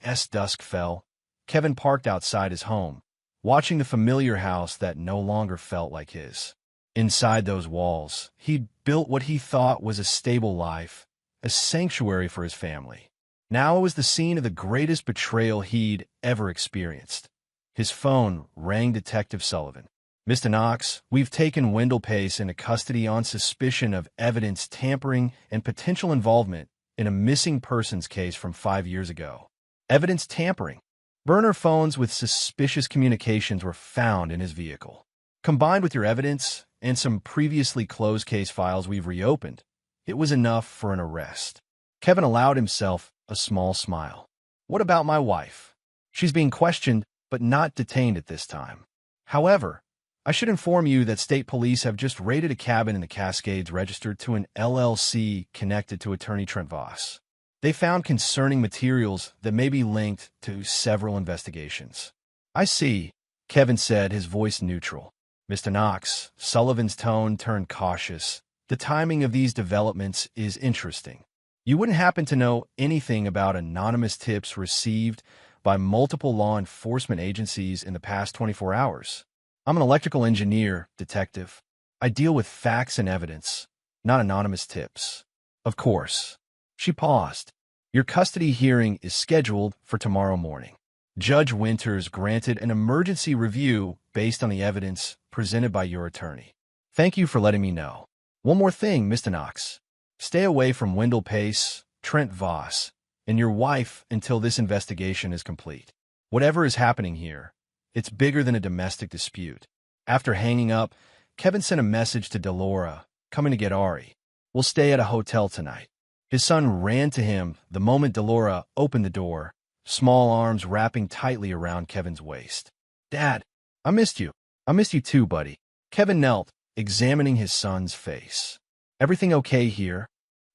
As dusk fell, Kevin parked outside his home, watching the familiar house that no longer felt like his. Inside those walls, he'd built what he thought was a stable life, a sanctuary for his family. Now it was the scene of the greatest betrayal he'd ever experienced. His phone rang Detective Sullivan. Mr. Knox, we've taken Wendell Pace into custody on suspicion of evidence tampering and potential involvement in a missing persons case from 5 years ago. Evidence tampering. Burner phones with suspicious communications were found in his vehicle. Combined with your evidence and some previously closed case files we've reopened, it was enough for an arrest. Kevin allowed himself a small smile. What about my wife? She's being questioned, but not detained at this time. However, I should inform you that state police have just raided a cabin in the Cascades registered to an LLC connected to attorney Trent Voss. They found concerning materials that may be linked to several investigations. I see, Kevin said, his voice neutral. Mr. Knox, Sullivan's tone turned cautious. The timing of these developments is interesting. You wouldn't happen to know anything about anonymous tips received by multiple law enforcement agencies in the past 24 hours? I'm an electrical engineer, detective. I deal with facts and evidence, not anonymous tips. Of course. She paused. Your custody hearing is scheduled for tomorrow morning. Judge Winters granted an emergency review based on the evidence presented by your attorney. Thank you for letting me know. One more thing, Mr. Knox. Stay away from Wendell Pace, Trent Voss, and your wife until this investigation is complete. Whatever is happening here, it's bigger than a domestic dispute. After hanging up, Kevin sent a message to Delora, coming to get Ari. We'll stay at a hotel tonight. His son ran to him the moment Delora opened the door, small arms wrapping tightly around Kevin's waist. Dad, I missed you. I missed you too, buddy. Kevin knelt, examining his son's face. Everything okay here?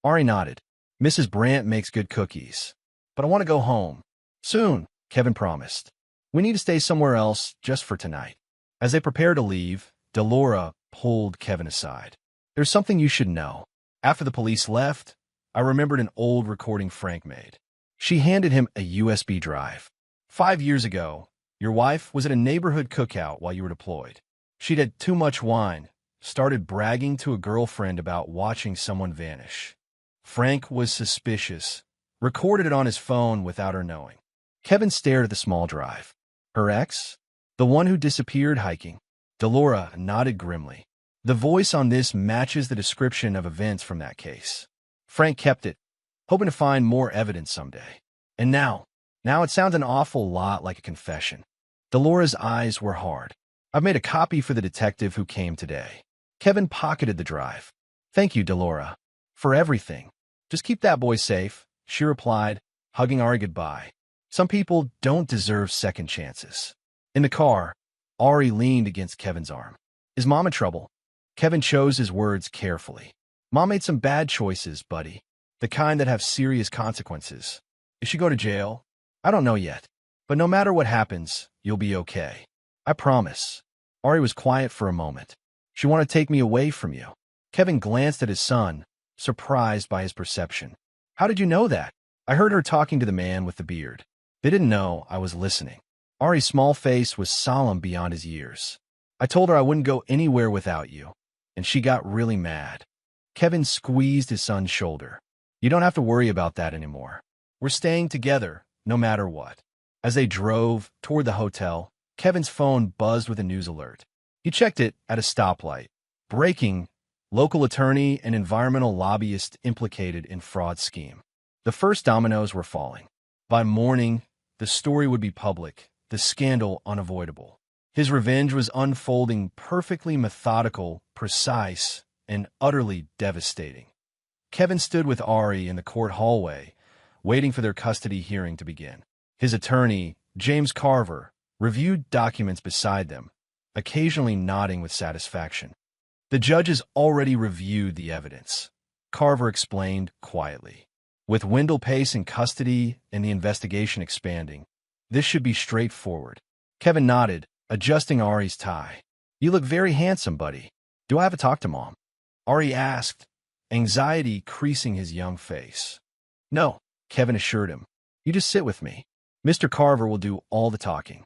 Ari nodded. Mrs. Brandt makes good cookies. But I want to go home. Soon, Kevin promised. We need to stay somewhere else just for tonight. As they prepared to leave, Delora pulled Kevin aside. There's something you should know. After the police left, I remembered an old recording Frank made. She handed him a USB drive. 5 years ago, your wife was at a neighborhood cookout while you were deployed. She'd had too much wine, started bragging to a girlfriend about watching someone vanish. Frank was suspicious, recorded it on his phone without her knowing. Kevin stared at the small drive. Her ex? The one who disappeared hiking? Delora nodded grimly. The voice on this matches the description of events from that case. Frank kept it, hoping to find more evidence someday. And now it sounds an awful lot like a confession. Delora's eyes were hard. I've made a copy for the detective who came today. Kevin pocketed the drive. Thank you, Delora, for everything. Just keep that boy safe, she replied, hugging Ari goodbye. Some people don't deserve second chances. In the car, Ari leaned against Kevin's arm. Is Mom in trouble? Kevin chose his words carefully. Mom made some bad choices, buddy. The kind that have serious consequences. Is she go to jail? I don't know yet. But no matter what happens, you'll be okay. I promise. Ari was quiet for a moment. She wanted to take me away from you. Kevin glanced at his son, surprised by his perception. How did you know that? I heard her talking to the man with the beard. They didn't know I was listening. Ari's small face was solemn beyond his years. I told her I wouldn't go anywhere without you, and she got really mad. Kevin squeezed his son's shoulder. You don't have to worry about that anymore. We're staying together, no matter what. As they drove toward the hotel, Kevin's phone buzzed with a news alert. He checked it at a stoplight. Breaking, local attorney and environmental lobbyist implicated in fraud scheme. The first dominoes were falling. By morning, the story would be public, the scandal unavoidable. His revenge was unfolding perfectly methodical, precise, and utterly devastating. Kevin stood with Ari in the court hallway, waiting for their custody hearing to begin. His attorney, James Carver, reviewed documents beside them, occasionally nodding with satisfaction. The judges already reviewed the evidence, Carver explained quietly. With Wendell Pace in custody and the investigation expanding, this should be straightforward. Kevin nodded, adjusting Ari's tie. You look very handsome, buddy. Do I have to talk to Mom? Ari asked, anxiety creasing his young face. No, Kevin assured him. You just sit with me. Mr. Carver will do all the talking.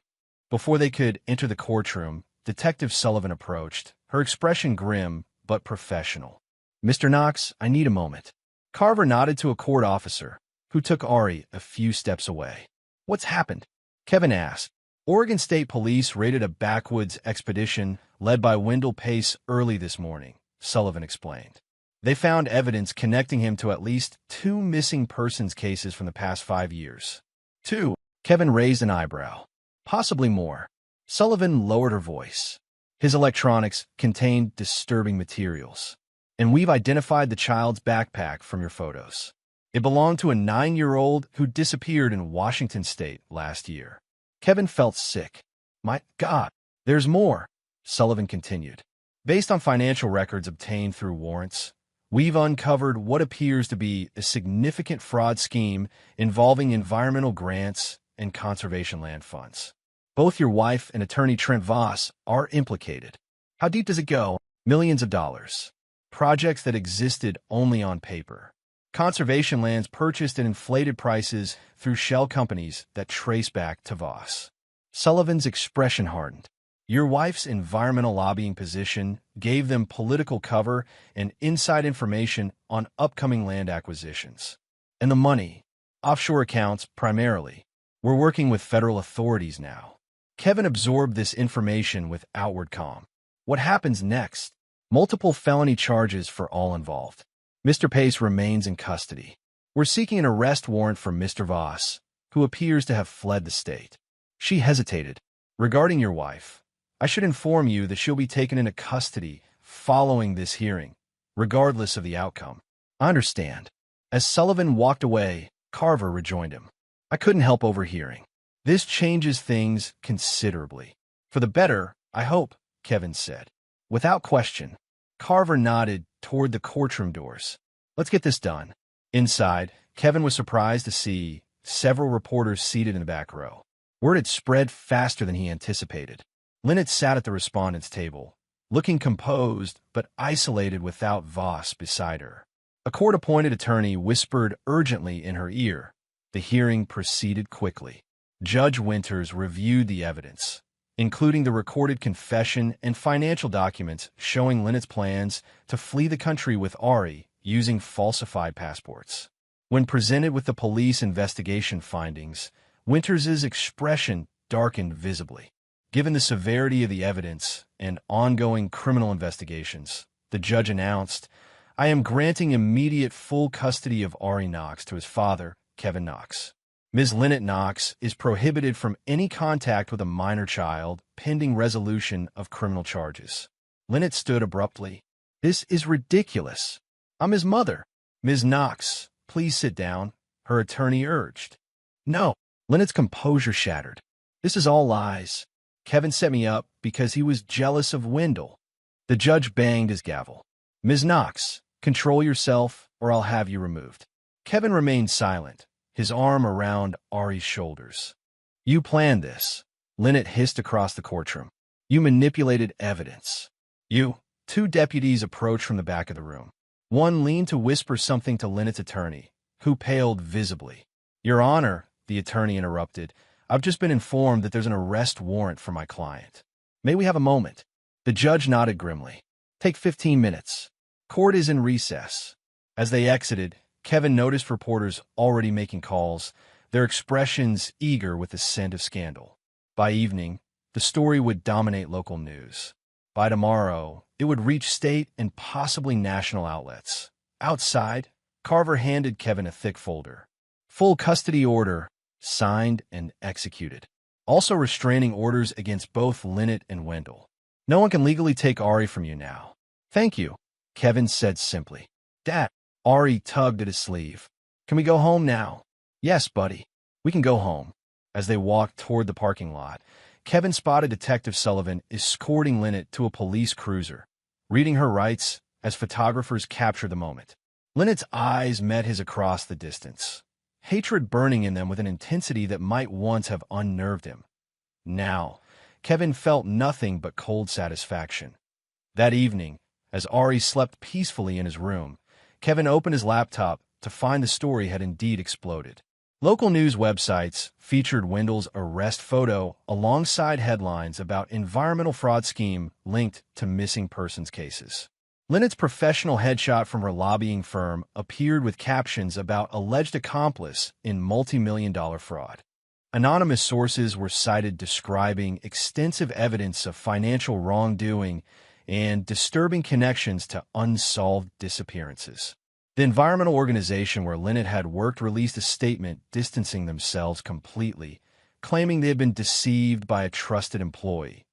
Before they could enter the courtroom, Detective Sullivan approached, her expression grim but professional. Mr. Knox, I need a moment. Carver nodded to a court officer, who took Ari a few steps away. What's happened? Kevin asked. Oregon State Police raided a backwoods expedition led by Wendell Pace early this morning, Sullivan explained. They found evidence connecting him to at least 2 missing persons cases from the past 5 years. 2. Kevin raised an eyebrow. Possibly more. Sullivan lowered her voice. His electronics contained disturbing materials. And we've identified the child's backpack from your photos. It belonged to a 9-year-old who disappeared in Washington State last year. Kevin felt sick. My God, there's more, Sullivan continued. Based on financial records obtained through warrants, we've uncovered what appears to be a significant fraud scheme involving environmental grants and conservation land funds. Both your wife and attorney Trent Voss are implicated. How deep does it go? Millions of dollars. Projects that existed only on paper. Conservation lands purchased at inflated prices through shell companies that trace back to Voss. Sullivan's expression hardened. Your wife's environmental lobbying position gave them political cover and inside information on upcoming land acquisitions. And the money, offshore accounts primarily. We're working with federal authorities now. Kevin absorbed this information with outward calm. What happens next? Multiple felony charges for all involved. Mr. Pace remains in custody. We're seeking an arrest warrant for Mr. Voss, who appears to have fled the state. She hesitated. Regarding your wife, I should inform you that she'll be taken into custody following this hearing, regardless of the outcome. I understand. As Sullivan walked away, Carver rejoined him. I couldn't help overhearing. This changes things considerably. For the better, I hope, Kevin said. Without question, Carver nodded toward the courtroom doors. Let's get this done. Inside, Kevin was surprised to see several reporters seated in the back row. Word had spread faster than he anticipated. Lynette sat at the respondents' table, looking composed but isolated without Voss beside her. A court-appointed attorney whispered urgently in her ear. The hearing proceeded quickly. Judge Winters reviewed the evidence, including the recorded confession and financial documents showing Lynette's plans to flee the country with Ari using falsified passports. When presented with the police investigation findings, Winters' expression darkened visibly. Given the severity of the evidence and ongoing criminal investigations, the judge announced, I am granting immediate full custody of Ari Knox to his father, Kevin Knox. Ms. Lynette Knox is prohibited from any contact with a minor child pending resolution of criminal charges. Lynette stood abruptly. This is ridiculous. I'm his mother. Ms. Knox, please sit down, her attorney urged. No. Lynette's composure shattered. This is all lies. Kevin set me up because he was jealous of Wendell. The judge banged his gavel. Ms. Knox, control yourself or I'll have you removed. Kevin remained silent, his arm around Ari's shoulders. You planned this, Lynette hissed across the courtroom. You manipulated evidence. You. Two deputies approached from the back of the room. One leaned to whisper something to Lynette's attorney, who paled visibly. Your Honor, the attorney interrupted, I've just been informed that there's an arrest warrant for my client. May we have a moment? The judge nodded grimly. Take 15 minutes. Court is in recess. As they exited, Kevin noticed reporters already making calls, their expressions eager with the scent of scandal. By evening, the story would dominate local news. By tomorrow, it would reach state and possibly national outlets. Outside, Carver handed Kevin a thick folder. Full custody order, signed and executed. Also restraining orders against both Lynette and Wendell. No one can legally take Ari from you now. Thank you, Kevin said simply. Dad, Ari tugged at his sleeve. Can we go home now? Yes, buddy. We can go home. As they walked toward the parking lot, Kevin spotted Detective Sullivan escorting Lynette to a police cruiser, reading her rights as photographers captured the moment. Lynette's eyes met his across the distance, hatred burning in them with an intensity that might once have unnerved him. Now, Kevin felt nothing but cold satisfaction. That evening, as Ari slept peacefully in his room, Kevin opened his laptop to find the story had indeed exploded. Local news websites featured Wendell's arrest photo alongside headlines about environmental fraud scheme linked to missing persons cases. Lynette's professional headshot from her lobbying firm appeared with captions about alleged accomplice in multi-million-dollar fraud. Anonymous sources were cited describing extensive evidence of financial wrongdoing and disturbing connections to unsolved disappearances. The environmental organization where Lynette had worked released a statement distancing themselves completely, claiming they had been deceived by a trusted employee.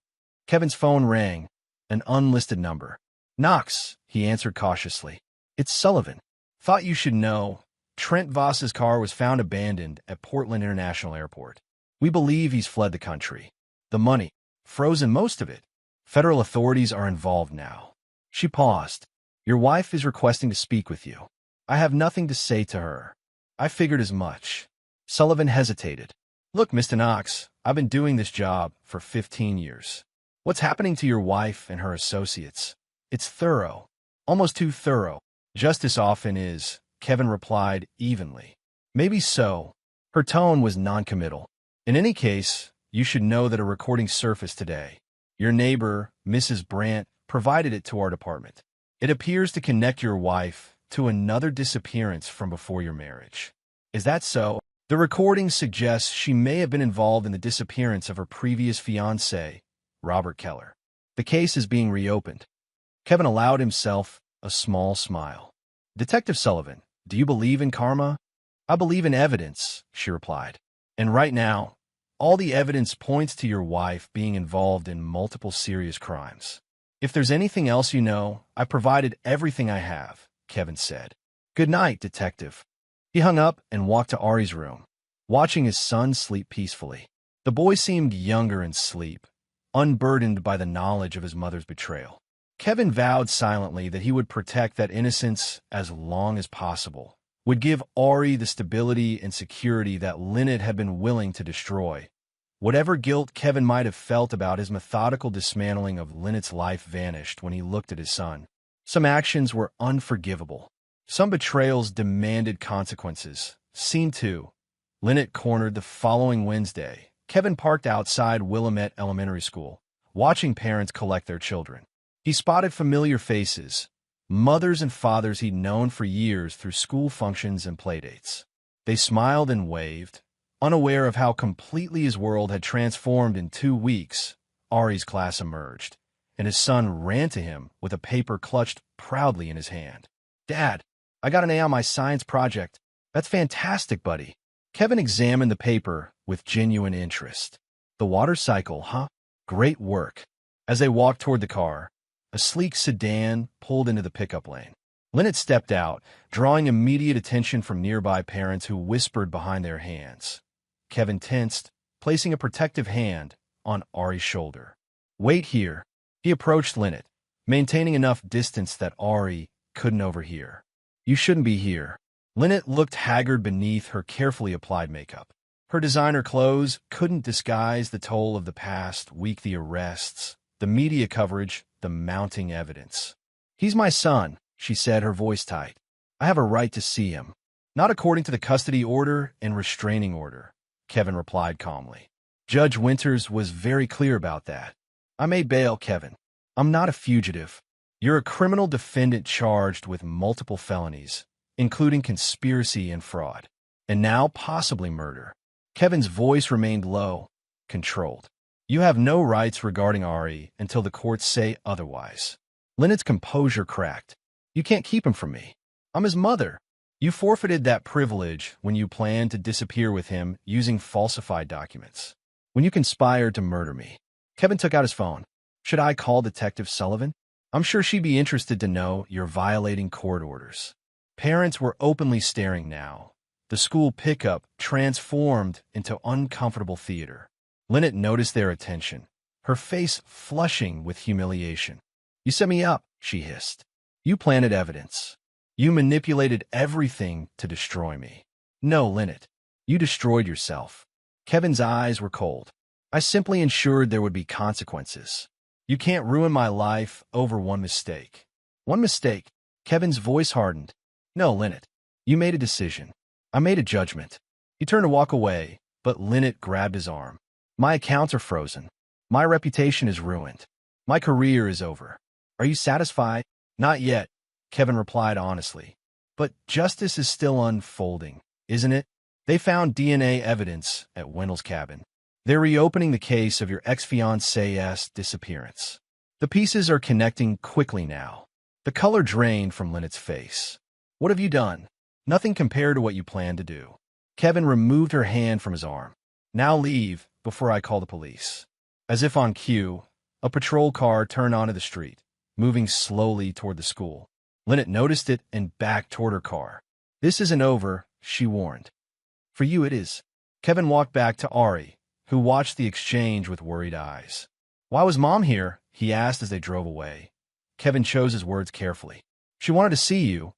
Kevin's phone rang, an unlisted number. Knox, he answered cautiously. It's Sullivan. Thought you should know. Trent Voss's car was found abandoned at Portland International Airport. We believe he's fled the country. The money, frozen most of it. Federal authorities are involved now. She paused. Your wife is requesting to speak with you. I have nothing to say to her. I figured as much. Sullivan hesitated. Look, Mr. Knox, I've been doing this job for 15 years. What's happening to your wife and her associates? It's thorough. Almost too thorough. Just as often is, Kevin replied evenly. Maybe so. Her tone was noncommittal. In any case, you should know that a recording surfaced today. Your neighbor, Mrs. Brandt, provided it to our department. It appears to connect your wife to another disappearance from before your marriage. Is that so? The recording suggests she may have been involved in the disappearance of her previous fiancé, Robert Keller. The case is being reopened. Kevin allowed himself a small smile. Detective Sullivan, do you believe in karma? I believe in evidence, she replied. And right now, all the evidence points to your wife being involved in multiple serious crimes. If there's anything else you know, I provided everything I have, Kevin said. Good night, detective. He hung up and walked to Ari's room, watching his son sleep peacefully. The boy seemed younger in sleep, unburdened by the knowledge of his mother's betrayal. Kevin vowed silently that he would protect that innocence as long as possible, would give Ari the stability and security that Lynette had been willing to destroy. Whatever guilt Kevin might have felt about his methodical dismantling of Lynette's life vanished when he looked at his son. Some actions were unforgivable. Some betrayals demanded consequences. Scene 2. Lynette cornered the following Wednesday. Kevin parked outside Willamette Elementary School, watching parents collect their children. He spotted familiar faces, mothers and fathers he'd known for years through school functions and playdates. They smiled and waved, unaware of how completely his world had transformed in 2 weeks. Ari's class emerged, and his son ran to him with a paper clutched proudly in his hand. Dad, I got an A on my science project. That's fantastic, buddy. Kevin examined the paper with genuine interest. The water cycle, huh? Great work. As they walked toward the car, a sleek sedan pulled into the pickup lane. Lynette stepped out, drawing immediate attention from nearby parents who whispered behind their hands. Kevin tensed, placing a protective hand on Ari's shoulder. Wait here. He approached Lynette, maintaining enough distance that Ari couldn't overhear. You shouldn't be here. Lynette looked haggard beneath her carefully applied makeup. Her designer clothes couldn't disguise the toll of the past week, the arrests, the media coverage, the mounting evidence. He's my son, she said, her voice tight. I have a right to see him. Not according to the custody order and restraining order, Kevin replied calmly. Judge Winters was very clear about that. I may bail, Kevin. I'm not a fugitive. You're a criminal defendant charged with multiple felonies, including conspiracy and fraud, and now possibly murder. Kevin's voice remained low, controlled. You have no rights regarding Ari until the courts say otherwise. Lynette's composure cracked. You can't keep him from me. I'm his mother. You forfeited that privilege when you planned to disappear with him using falsified documents. When you conspired to murder me. Kevin took out his phone. Should I call Detective Sullivan? I'm sure she'd be interested to know you're violating court orders. Parents were openly staring now. The school pickup transformed into uncomfortable theater. Lynette noticed their attention, her face flushing with humiliation. You set me up, she hissed. You planted evidence. You manipulated everything to destroy me. No, Lynette, you destroyed yourself. Kevin's eyes were cold. I simply ensured there would be consequences. You can't ruin my life over one mistake. One mistake. Kevin's voice hardened. No, Lynette, you made a decision. I made a judgment. He turned to walk away, but Lynette grabbed his arm. My accounts are frozen. My reputation is ruined. My career is over. Are you satisfied? Not yet, Kevin replied honestly. But justice is still unfolding, isn't it? They found DNA evidence at Wendell's cabin. They're reopening the case of your ex-fiancé's disappearance. The pieces are connecting quickly now. The color drained from Lynette's face. What have you done? Nothing compared to what you planned to do. Kevin removed her hand from his arm. Now leave before I call the police. As if on cue, a patrol car turned onto the street, moving slowly toward the school. Lynette noticed it and backed toward her car. This isn't over, she warned. For you it is. Kevin walked back to Ari, who watched the exchange with worried eyes. Why was Mom here? He asked as they drove away. Kevin chose his words carefully. She wanted to see you,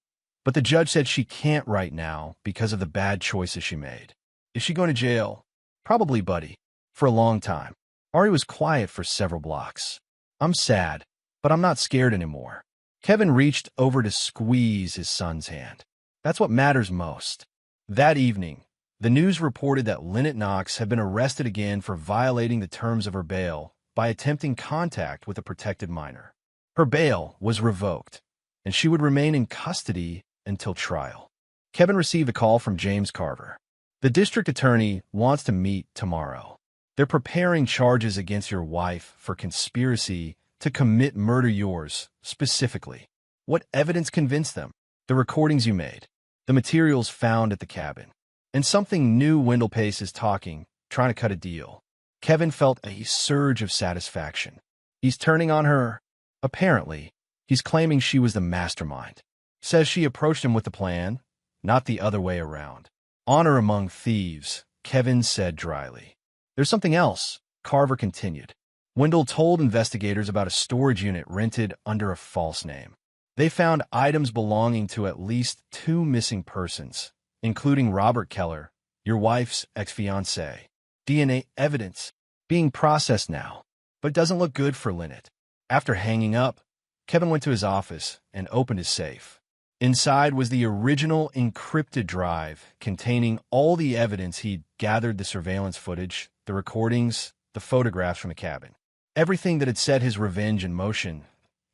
but the judge said she can't right now because of the bad choices she made. Is she going to jail? Probably, buddy. For a long time. Ari was quiet for several blocks. I'm sad, but I'm not scared anymore. Kevin reached over to squeeze his son's hand. That's what matters most. That evening, the news reported that Lynette Knox had been arrested again for violating the terms of her bail by attempting contact with a protected minor. Her bail was revoked, and she would remain in custody until trial. Kevin received a call from James Carver. The district attorney wants to meet tomorrow. They're preparing charges against your wife for conspiracy to commit murder, yours specifically. What evidence convinced them? The recordings you made, the materials found at the cabin, and something new. Wendell Pace is talking, trying to cut a deal. Kevin felt a surge of satisfaction. He's turning on her. Apparently, he's claiming she was the mastermind. Says she approached him with the plan, not the other way around. Honor among thieves, Kevin said dryly. There's something else, Carver continued. Wendell told investigators about a storage unit rented under a false name. They found items belonging to at least 2 missing persons, including Robert Keller, your wife's ex-fiancé. DNA evidence being processed now, but it doesn't look good for Lynette. After hanging up, Kevin went to his office and opened his safe. Inside was the original encrypted drive containing all the evidence he'd gathered: the surveillance footage, the recordings, the photographs from the cabin. Everything that had set his revenge in motion.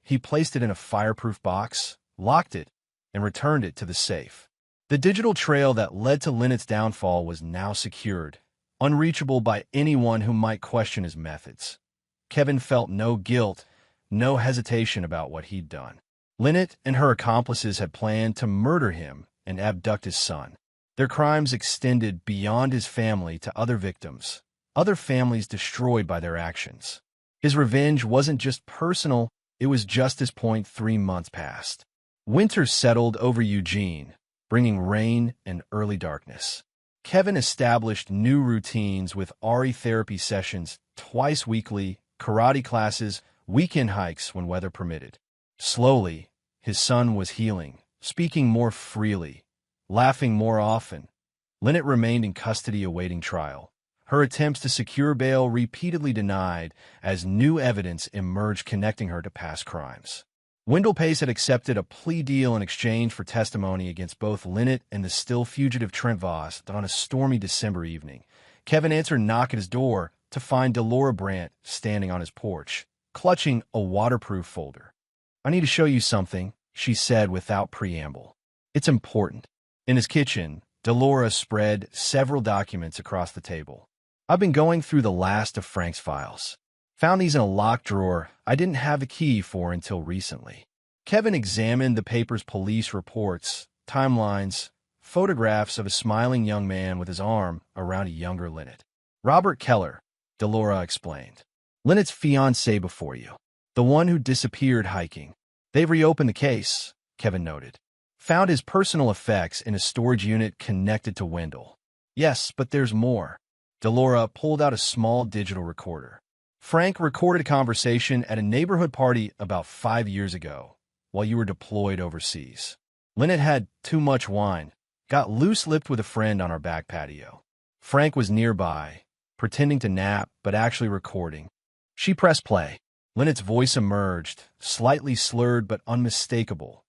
He placed it in a fireproof box, locked it, and returned it to the safe. The digital trail that led to Lynette's downfall was now secured, unreachable by anyone who might question his methods. Kevin felt no guilt, no hesitation about what he'd done. Lynette and her accomplices had planned to murder him and abduct his son. Their crimes extended beyond his family to other victims, other families destroyed by their actions. His revenge wasn't just personal, it was justice. 3 months passed. Winter settled over Eugene, bringing rain and early darkness. Kevin established new routines with RE therapy sessions twice weekly, karate classes, weekend hikes when weather permitted. Slowly, his son was healing, speaking more freely, laughing more often. Lynette remained in custody awaiting trial, her attempts to secure bail repeatedly denied as new evidence emerged connecting her to past crimes. Wendell Pace had accepted a plea deal in exchange for testimony against both Lynette and the still fugitive Trent Voss on a stormy December evening. Kevin answered a knock at his door to find Delora Brandt standing on his porch, clutching a waterproof folder. "I need to show you something," she said without preamble. "It's important." In his kitchen, Delora spread several documents across the table. "I've been going through the last of Frank's files. Found these in a locked drawer I didn't have the key for until recently." Kevin examined the paper's police reports, timelines, photographs of a smiling young man with his arm around a younger Lynette. "Robert Keller," Delora explained. "Lynette's fiancé before you. The one who disappeared hiking. They've reopened the case," Kevin noted. "Found his personal effects in a storage unit connected to Wendell." "Yes, but there's more." Delora pulled out a small digital recorder. "Frank recorded a conversation at a neighborhood party about 5 years ago, while you were deployed overseas. Lynette had too much wine, got loose-lipped with a friend on our back patio. Frank was nearby, pretending to nap, but actually recording. She pressed play. Lynette's voice emerged, slightly slurred but unmistakable.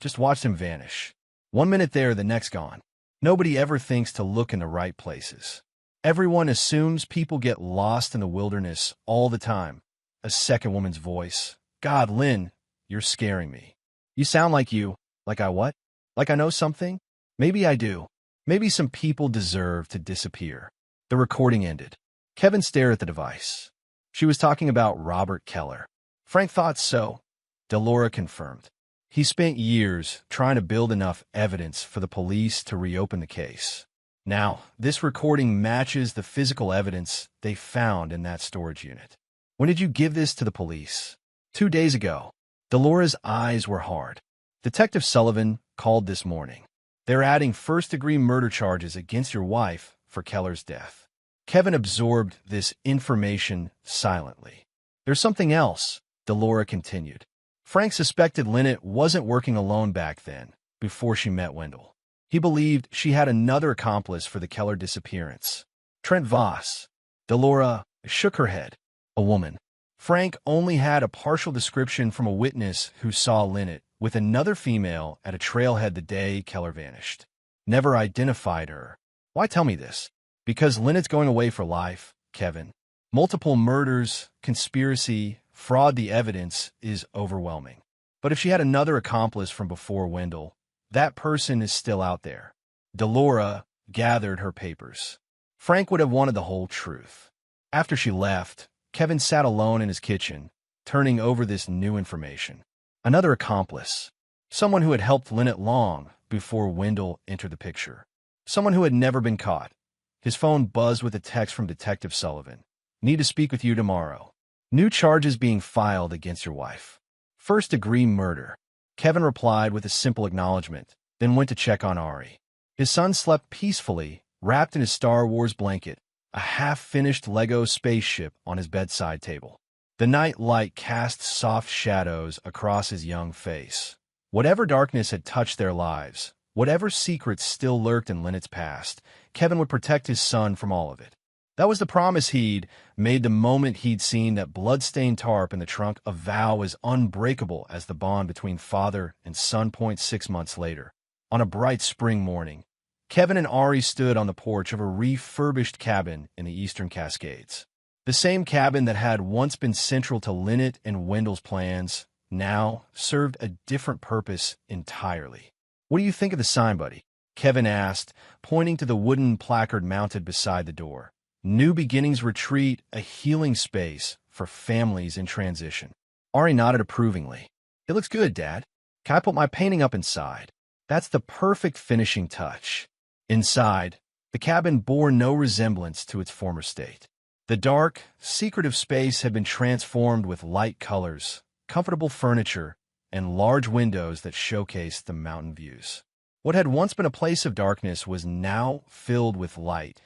Just watched him vanish. 1 minute there, the next gone. Nobody ever thinks to look in the right places. Everyone assumes people get lost in the wilderness all the time." A second woman's voice. "God, Lynn, you're scaring me. You sound like you. Like I what? Like I know something? Maybe I do. Maybe some people deserve to disappear." The recording ended. Kevin stared at the device. She was talking about Robert Keller. "Frank thought so," Delora confirmed. "He spent years trying to build enough evidence for the police to reopen the case. Now, this recording matches the physical evidence they found in that storage unit." "When did you give this to the police?" 2 days ago." Delora's eyes were hard. "Detective Sullivan called this morning. They're adding first-degree murder charges against your wife for Keller's death." Kevin absorbed this information silently. "There's something else," Delora continued. "Frank suspected Lynette wasn't working alone back then, before she met Wendell. He believed she had another accomplice for the Keller disappearance. Trent Voss." Delora shook her head. "A woman. Frank only had a partial description from a witness who saw Lynette with another female at a trailhead the day Keller vanished. Never identified her. Why tell me this? Because Lynette's going away for life, Kevin. Multiple murders, conspiracy, fraud, the evidence is overwhelming. But if she had another accomplice from before Wendell, that person is still out there. Delora gathered her papers. Frank would have wanted the whole truth. After she left, Kevin sat alone in his kitchen, turning over this new information. Another accomplice. Someone who had helped Lynette long before Wendell entered the picture. Someone who had never been caught. His phone buzzed with a text from Detective Sullivan. Need to speak with you tomorrow. New charges being filed against your wife. First-degree murder. Kevin replied with a simple acknowledgement, then went to check on Ari. His son slept peacefully, wrapped in his Star Wars blanket, a half-finished Lego spaceship on his bedside table. The night light cast soft shadows across his young face. Whatever darkness had touched their lives, whatever secrets still lurked in Lynette's past, Kevin would protect his son from all of it. That was the promise he'd made the moment he'd seen that blood-stained tarp in the trunk, a vow as unbreakable as the bond between father and son. 6 months later, on a bright spring morning, Kevin and Ari stood on the porch of a refurbished cabin in the Eastern Cascades. The same cabin that had once been central to Lynette and Wendell's plans now served a different purpose entirely. What do you think of the sign, buddy? Kevin asked, pointing to the wooden placard mounted beside the door. New Beginnings Retreat, a healing space for families in transition. Ari nodded approvingly. It looks good, Dad. Can I put my painting up inside? That's the perfect finishing touch. Inside, the cabin bore no resemblance to its former state. The dark, secretive space had been transformed with light colors, comfortable furniture, and large windows that showcased the mountain views. What had once been a place of darkness was now filled with light.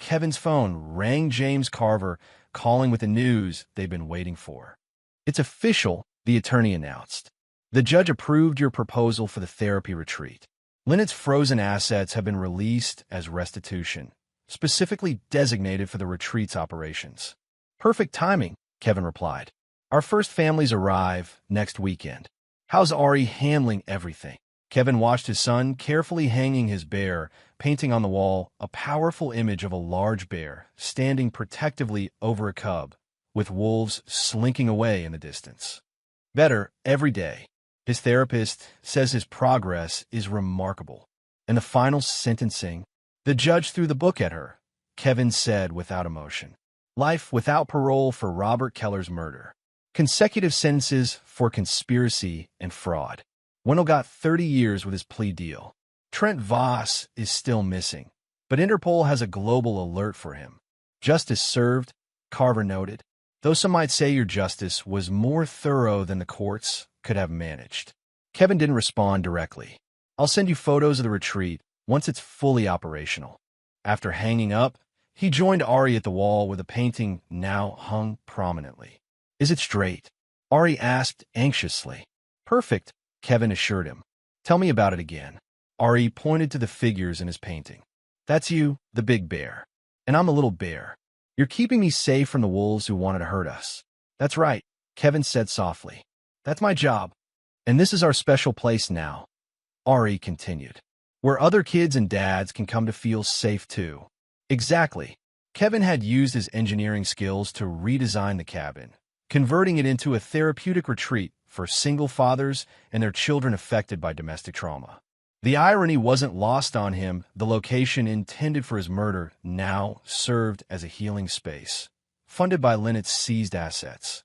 Kevin's phone rang. James Carver calling with the news they'd been waiting for. It's official, the attorney announced. The judge approved your proposal for the therapy retreat. Lynette's frozen assets have been released as restitution, specifically designated for the retreat's operations. Perfect timing, Kevin replied. Our first families arrive next weekend. How's Ari handling everything? Kevin watched his son carefully hanging his bear, painting on the wall a powerful image of a large bear standing protectively over a cub, with wolves slinking away in the distance. Better every day. His therapist says his progress is remarkable. In the final sentencing, the judge threw the book at her. Kevin said without emotion. Life without parole for Robert Keller's murder. Consecutive sentences for conspiracy and fraud. Wendell got 30 years with his plea deal. Trent Voss is still missing, but Interpol has a global alert for him. Justice served, Carver noted, though some might say your justice was more thorough than the courts could have managed. Kevin didn't respond directly. I'll send you photos of the retreat once it's fully operational. After hanging up, he joined Ari at the wall where the painting now hung prominently. Is it straight? Ari asked anxiously. Perfect, Kevin assured him. Tell me about it again. Ari pointed to the figures in his painting. That's you, the big bear. And I'm a little bear. You're keeping me safe from the wolves who wanted to hurt us. That's right, Kevin said softly. That's my job. And this is our special place now, Ari continued, where other kids and dads can come to feel safe too. Exactly. Kevin had used his engineering skills to redesign the cabin, converting it into a therapeutic retreat for single fathers and their children affected by domestic trauma. The irony wasn't lost on him. The location intended for his murder now served as a healing space, funded by Lynette's seized assets.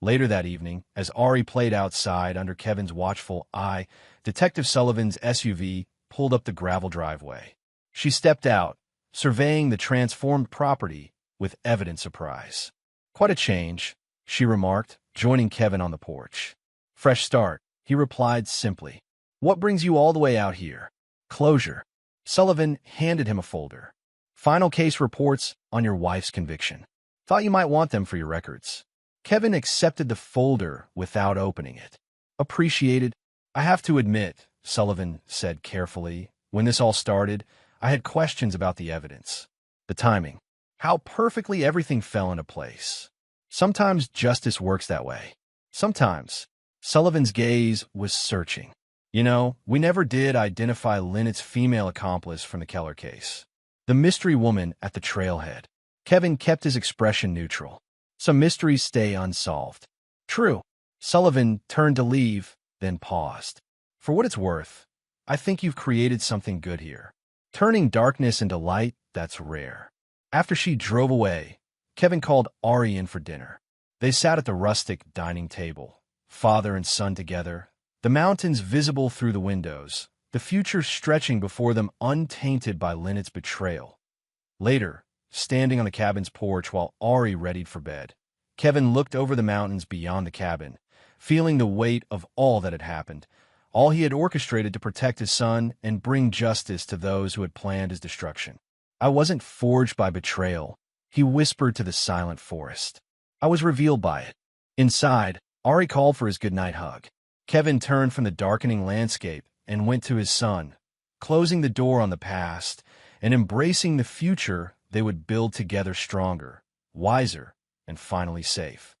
Later that evening, as Ari played outside under Kevin's watchful eye, Detective Sullivan's SUV pulled up the gravel driveway. She stepped out, surveying the transformed property with evident surprise. Quite a change, she remarked, joining Kevin on the porch. Fresh start, he replied simply. What brings you all the way out here? Closure. Sullivan handed him a folder. Final case reports on your wife's conviction. Thought you might want them for your records. Kevin accepted the folder without opening it. Appreciated. I have to admit, Sullivan said carefully, when this all started, I had questions about the evidence. The timing. How perfectly everything fell into place. Sometimes justice works that way. Sometimes. Sullivan's gaze was searching. You know, we never did identify Lynette's female accomplice from the Keller case. The mystery woman at the trailhead. Kevin kept his expression neutral. Some mysteries stay unsolved. True. Sullivan turned to leave, then paused. For what it's worth, I think you've created something good here. Turning darkness into light, that's rare. After she drove away, Kevin called Ari in for dinner. They sat at the rustic dining table, father and son together, the mountains visible through the windows, the future stretching before them untainted by Lynette's betrayal. Later, standing on the cabin's porch while Ari readied for bed, Kevin looked over the mountains beyond the cabin, feeling the weight of all that had happened, all he had orchestrated to protect his son and bring justice to those who had planned his destruction. I wasn't forged by betrayal, he whispered to the silent forest. I was revealed by it. Inside, Ari called for his goodnight hug. Kevin turned from the darkening landscape and went to his son, closing the door on the past and embracing the future they would build together stronger, wiser, and finally safe.